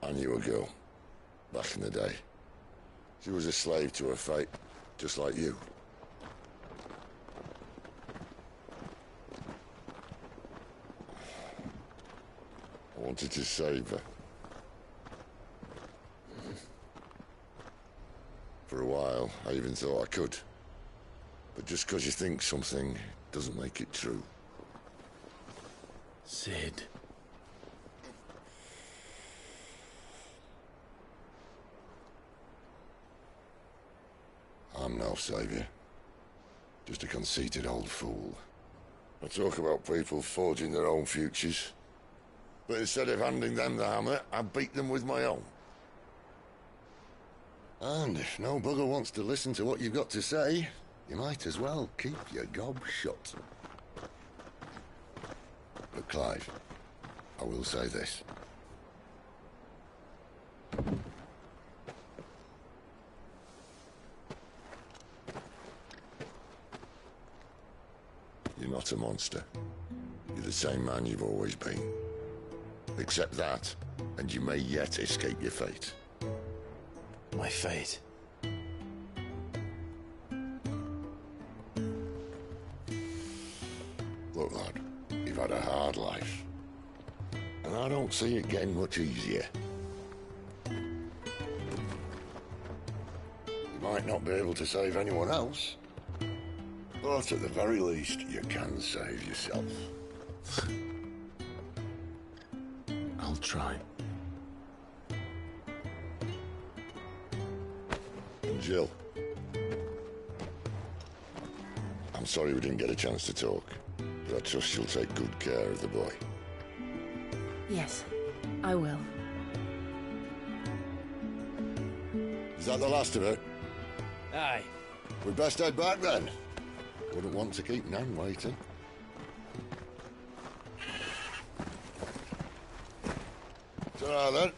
Speaker 3: I knew a girl, back in the day. She was a slave to her fate, just like you. I wanted to save her. For a while, I even thought I could. But just because you think something doesn't make it true.
Speaker 1: Sid.
Speaker 3: I'm no savior. Just a conceited old fool. I talk about people forging their own futures. But instead of handing them the hammer, I beat them with my own. And if no bugger wants to listen to what you've got to say, you might as well keep your gob shut. But Clive, I will say this. You're not a monster. You're the same man you've always been. Accept that, and you may yet escape your fate.
Speaker 1: My fate?
Speaker 3: Look, lad, you've had a hard life. And I don't see it getting much easier. You might not be able to save anyone else, but at the very least, you can save yourself.
Speaker 1: I'll try.
Speaker 3: And Jill, I'm sorry we didn't get a chance to talk, but I trust you'll take good care of the boy.
Speaker 8: Yes, I will.
Speaker 3: Is that the last of it?
Speaker 4: Aye.
Speaker 3: We'd best head back then. Wouldn't want to keep Nan waiting. Ta-ra then.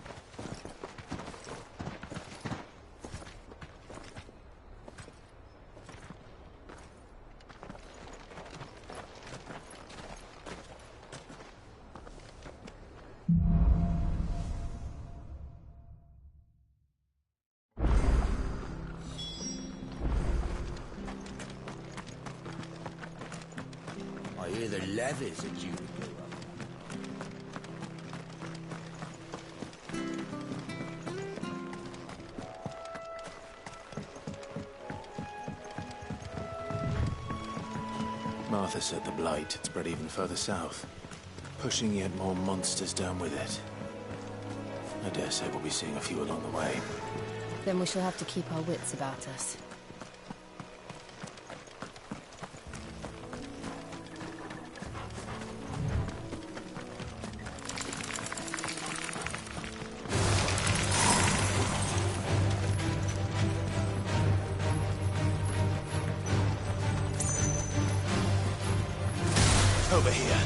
Speaker 9: I hear the levies are due to go up.
Speaker 1: Martha said the blight had spread even further south, pushing yet more monsters down with it. I dare say we'll be seeing a few along the way.
Speaker 8: Then we shall have to keep our wits about us.
Speaker 1: Over here.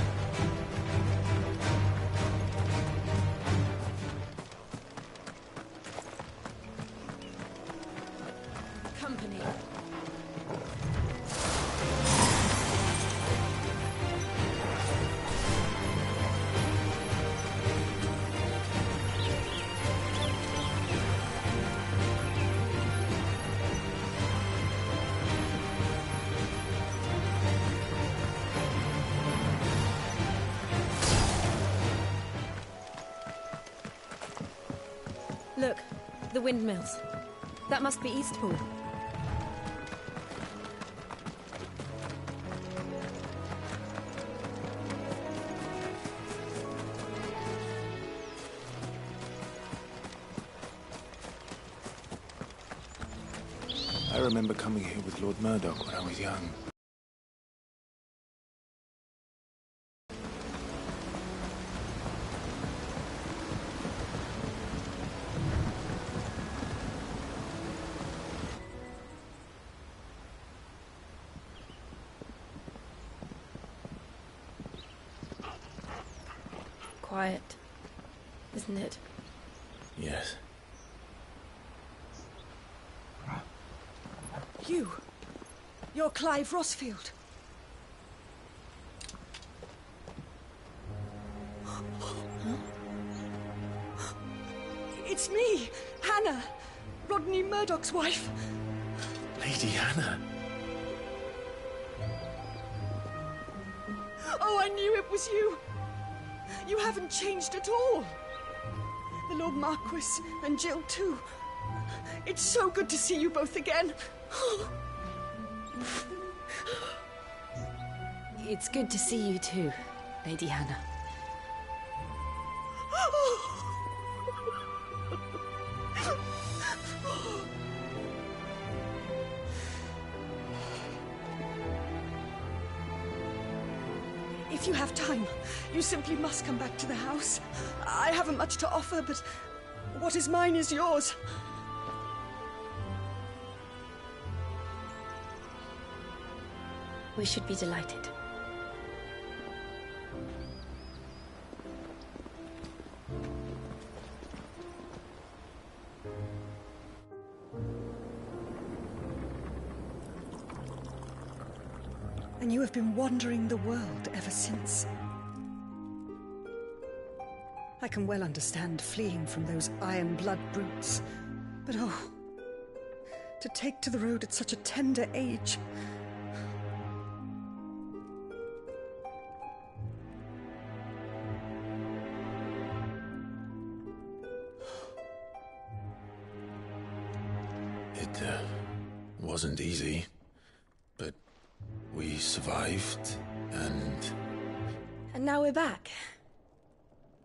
Speaker 8: Company. Look, the windmills. That must be Eastpool.
Speaker 1: I remember coming here with Lord Murdoch when I was young.
Speaker 8: Quiet, isn't it?
Speaker 1: Yes.
Speaker 21: You're Clive Rossfield. It's me, Hannah, Rodney Murdoch's wife.
Speaker 1: Lady Hannah.
Speaker 21: Oh, I knew it was you. You haven't changed at all. The Lord Marquis and Jill too. It's so good to see you both again.
Speaker 8: It's good to see you too, Lady Hannah.
Speaker 21: If you have time, you simply must come back to the house. I haven't much to offer, but what is mine is yours.
Speaker 8: We should be delighted.
Speaker 21: And you have been wandering the world ever since. I can well understand fleeing from those iron blood brutes, but oh, to take to the road at such a tender age.
Speaker 1: It wasn't easy, but we survived, and...
Speaker 8: And now we're back.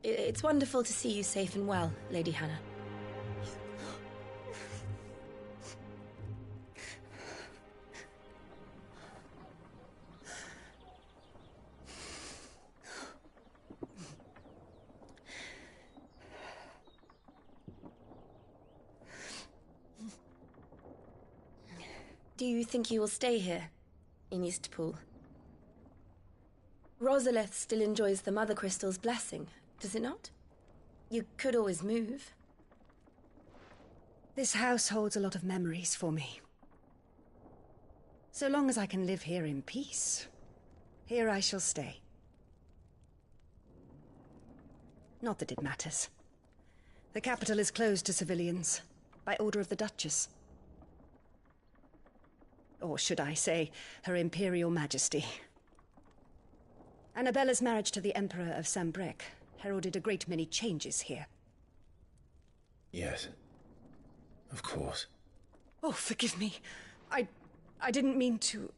Speaker 8: It's wonderful to see you safe and well, Lady Hannah. Do you think you will stay here, in Eastpool? Rosalith still enjoys the Mother Crystal's blessing, does it not? You could always move.
Speaker 21: This house holds a lot of memories for me. So long as I can live here in peace, here I shall stay. Not that it matters. The capital is closed to civilians, by order of the Duchess. Or should I say, Her Imperial Majesty. Annabella's marriage to the Emperor of Sambrec heralded a great many changes here.
Speaker 1: Yes. Of course.
Speaker 21: Oh, forgive me. I didn't mean to...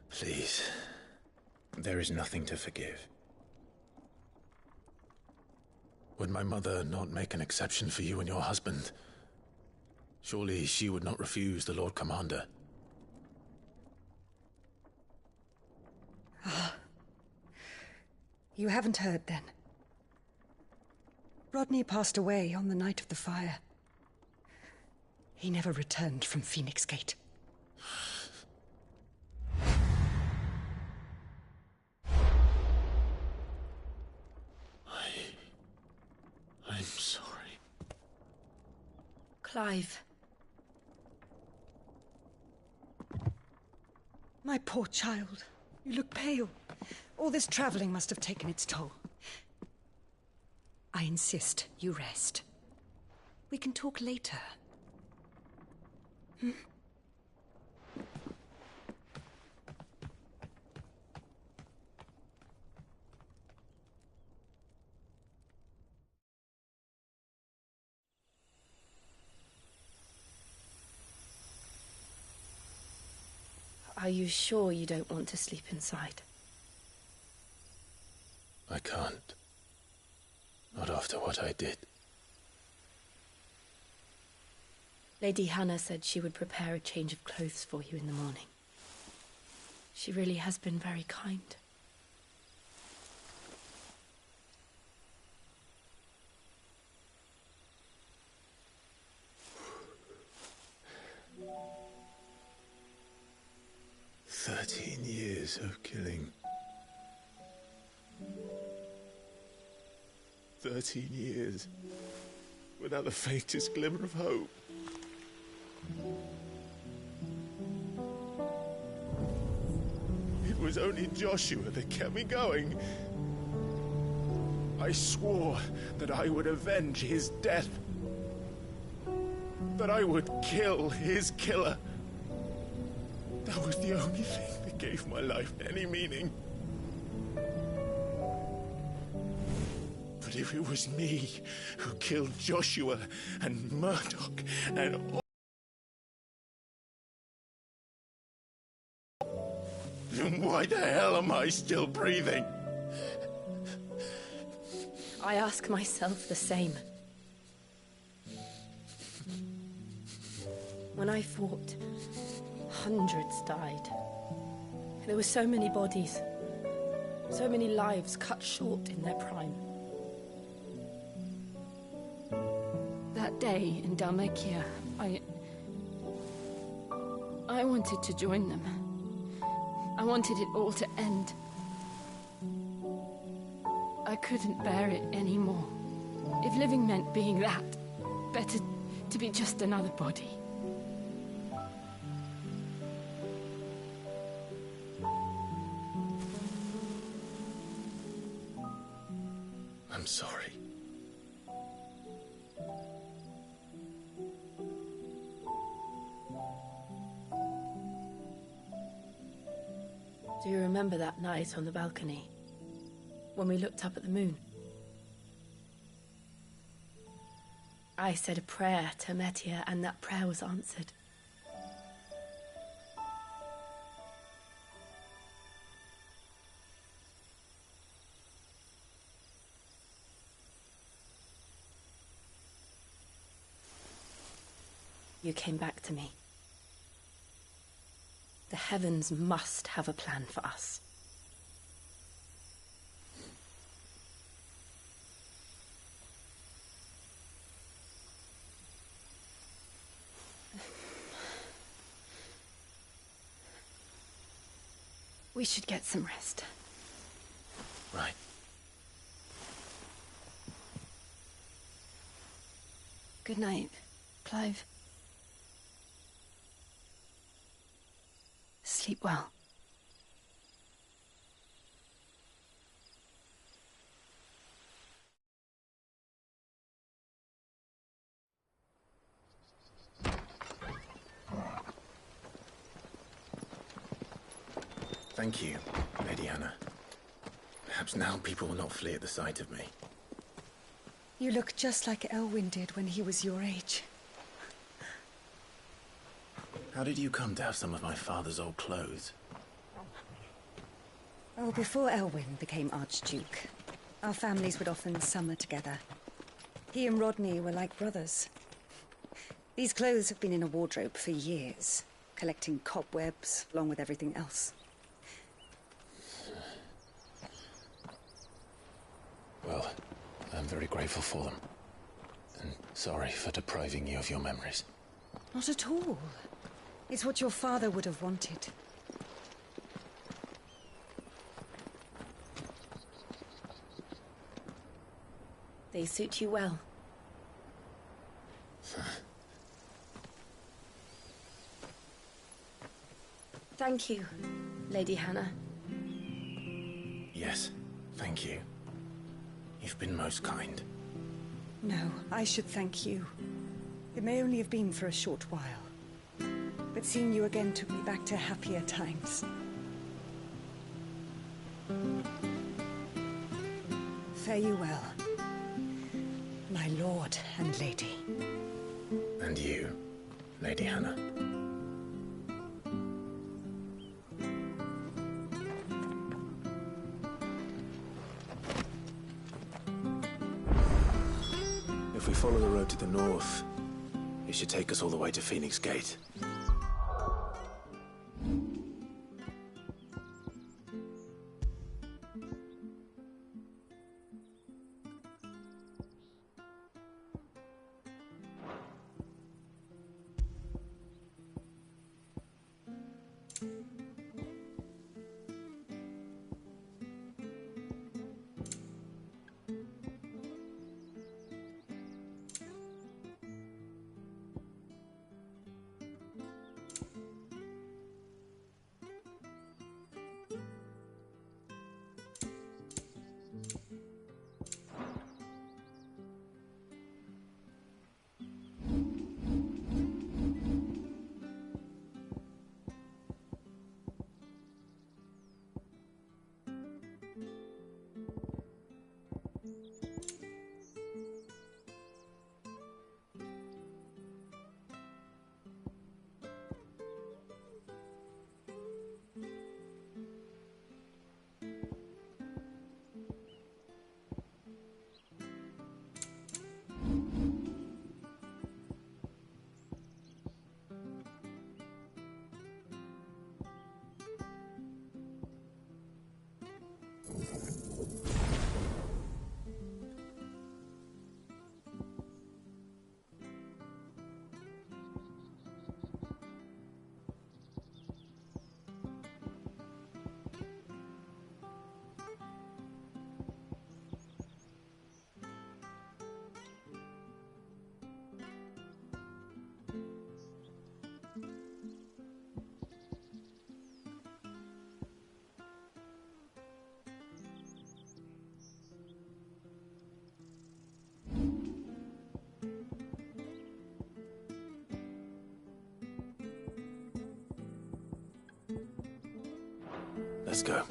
Speaker 1: Please. There is nothing to forgive. Would my mother not make an exception for you and your husband? Surely she would not refuse the Lord Commander.
Speaker 21: You haven't heard, then. Rodney passed away on the night of the fire. He never returned from Phoenix Gate.
Speaker 1: I'm sorry.
Speaker 8: Clive.
Speaker 21: My poor child. You look pale. All this traveling must have taken its toll. I insist you rest. We can talk later. Hmm?
Speaker 8: Are you sure you don't want to sleep inside?
Speaker 1: I can't. Not after what I did.
Speaker 8: Lady Hannah said she would prepare a change of clothes for you in the morning. She really has been very kind.
Speaker 1: Years of killing. 13 years without the faintest glimmer of hope. It was only Joshua that kept me going. I swore that I would avenge his death. That I would kill his killer. That was the only thing that gave my life any meaning. But if it was me who killed Joshua and Murdoch and all, then why the hell am I still breathing?
Speaker 8: I ask myself the same. When I fought, hundreds died. There were so many bodies, so many lives cut short in their prime. That day in Dalmekia, I wanted to join them. I wanted it all to end. I couldn't bear it anymore. If living meant being that, better to be just another body.
Speaker 1: I'm sorry.
Speaker 8: Do you remember that night on the balcony? When we looked up at the moon? I said a prayer to Metia, and that prayer was answered. You came back to me. The heavens must have a plan for us. We should get some rest.
Speaker 1: Right.
Speaker 8: Good night, Clive. Sleep well.
Speaker 1: Thank you, Lady Hannah. Perhaps now people will not flee at the sight of me.
Speaker 13: You look just like Elwyn did when he was your age.
Speaker 1: How did you come to have some of my father's old clothes?
Speaker 13: Oh, before Elwyn became Archduke, our families would often summer together. He and Rodney were like brothers. These clothes have been in a wardrobe for years, collecting cobwebs along with everything else.
Speaker 1: Well, I'm very grateful for them. And sorry for depriving you of your memories.
Speaker 13: Not at all. It's what your father would have wanted.
Speaker 8: They suit you well. Thank you, Lady Hannah.
Speaker 1: Yes, thank you. You've been most kind.
Speaker 13: No, I should thank you. It may only have been for a short while. But seeing you again took me back to happier times. Fare you well, my lord and lady.
Speaker 1: And you, Lady Hannah. If we follow the road to the north, it should take us all the way to Phoenix Gate. Let's go.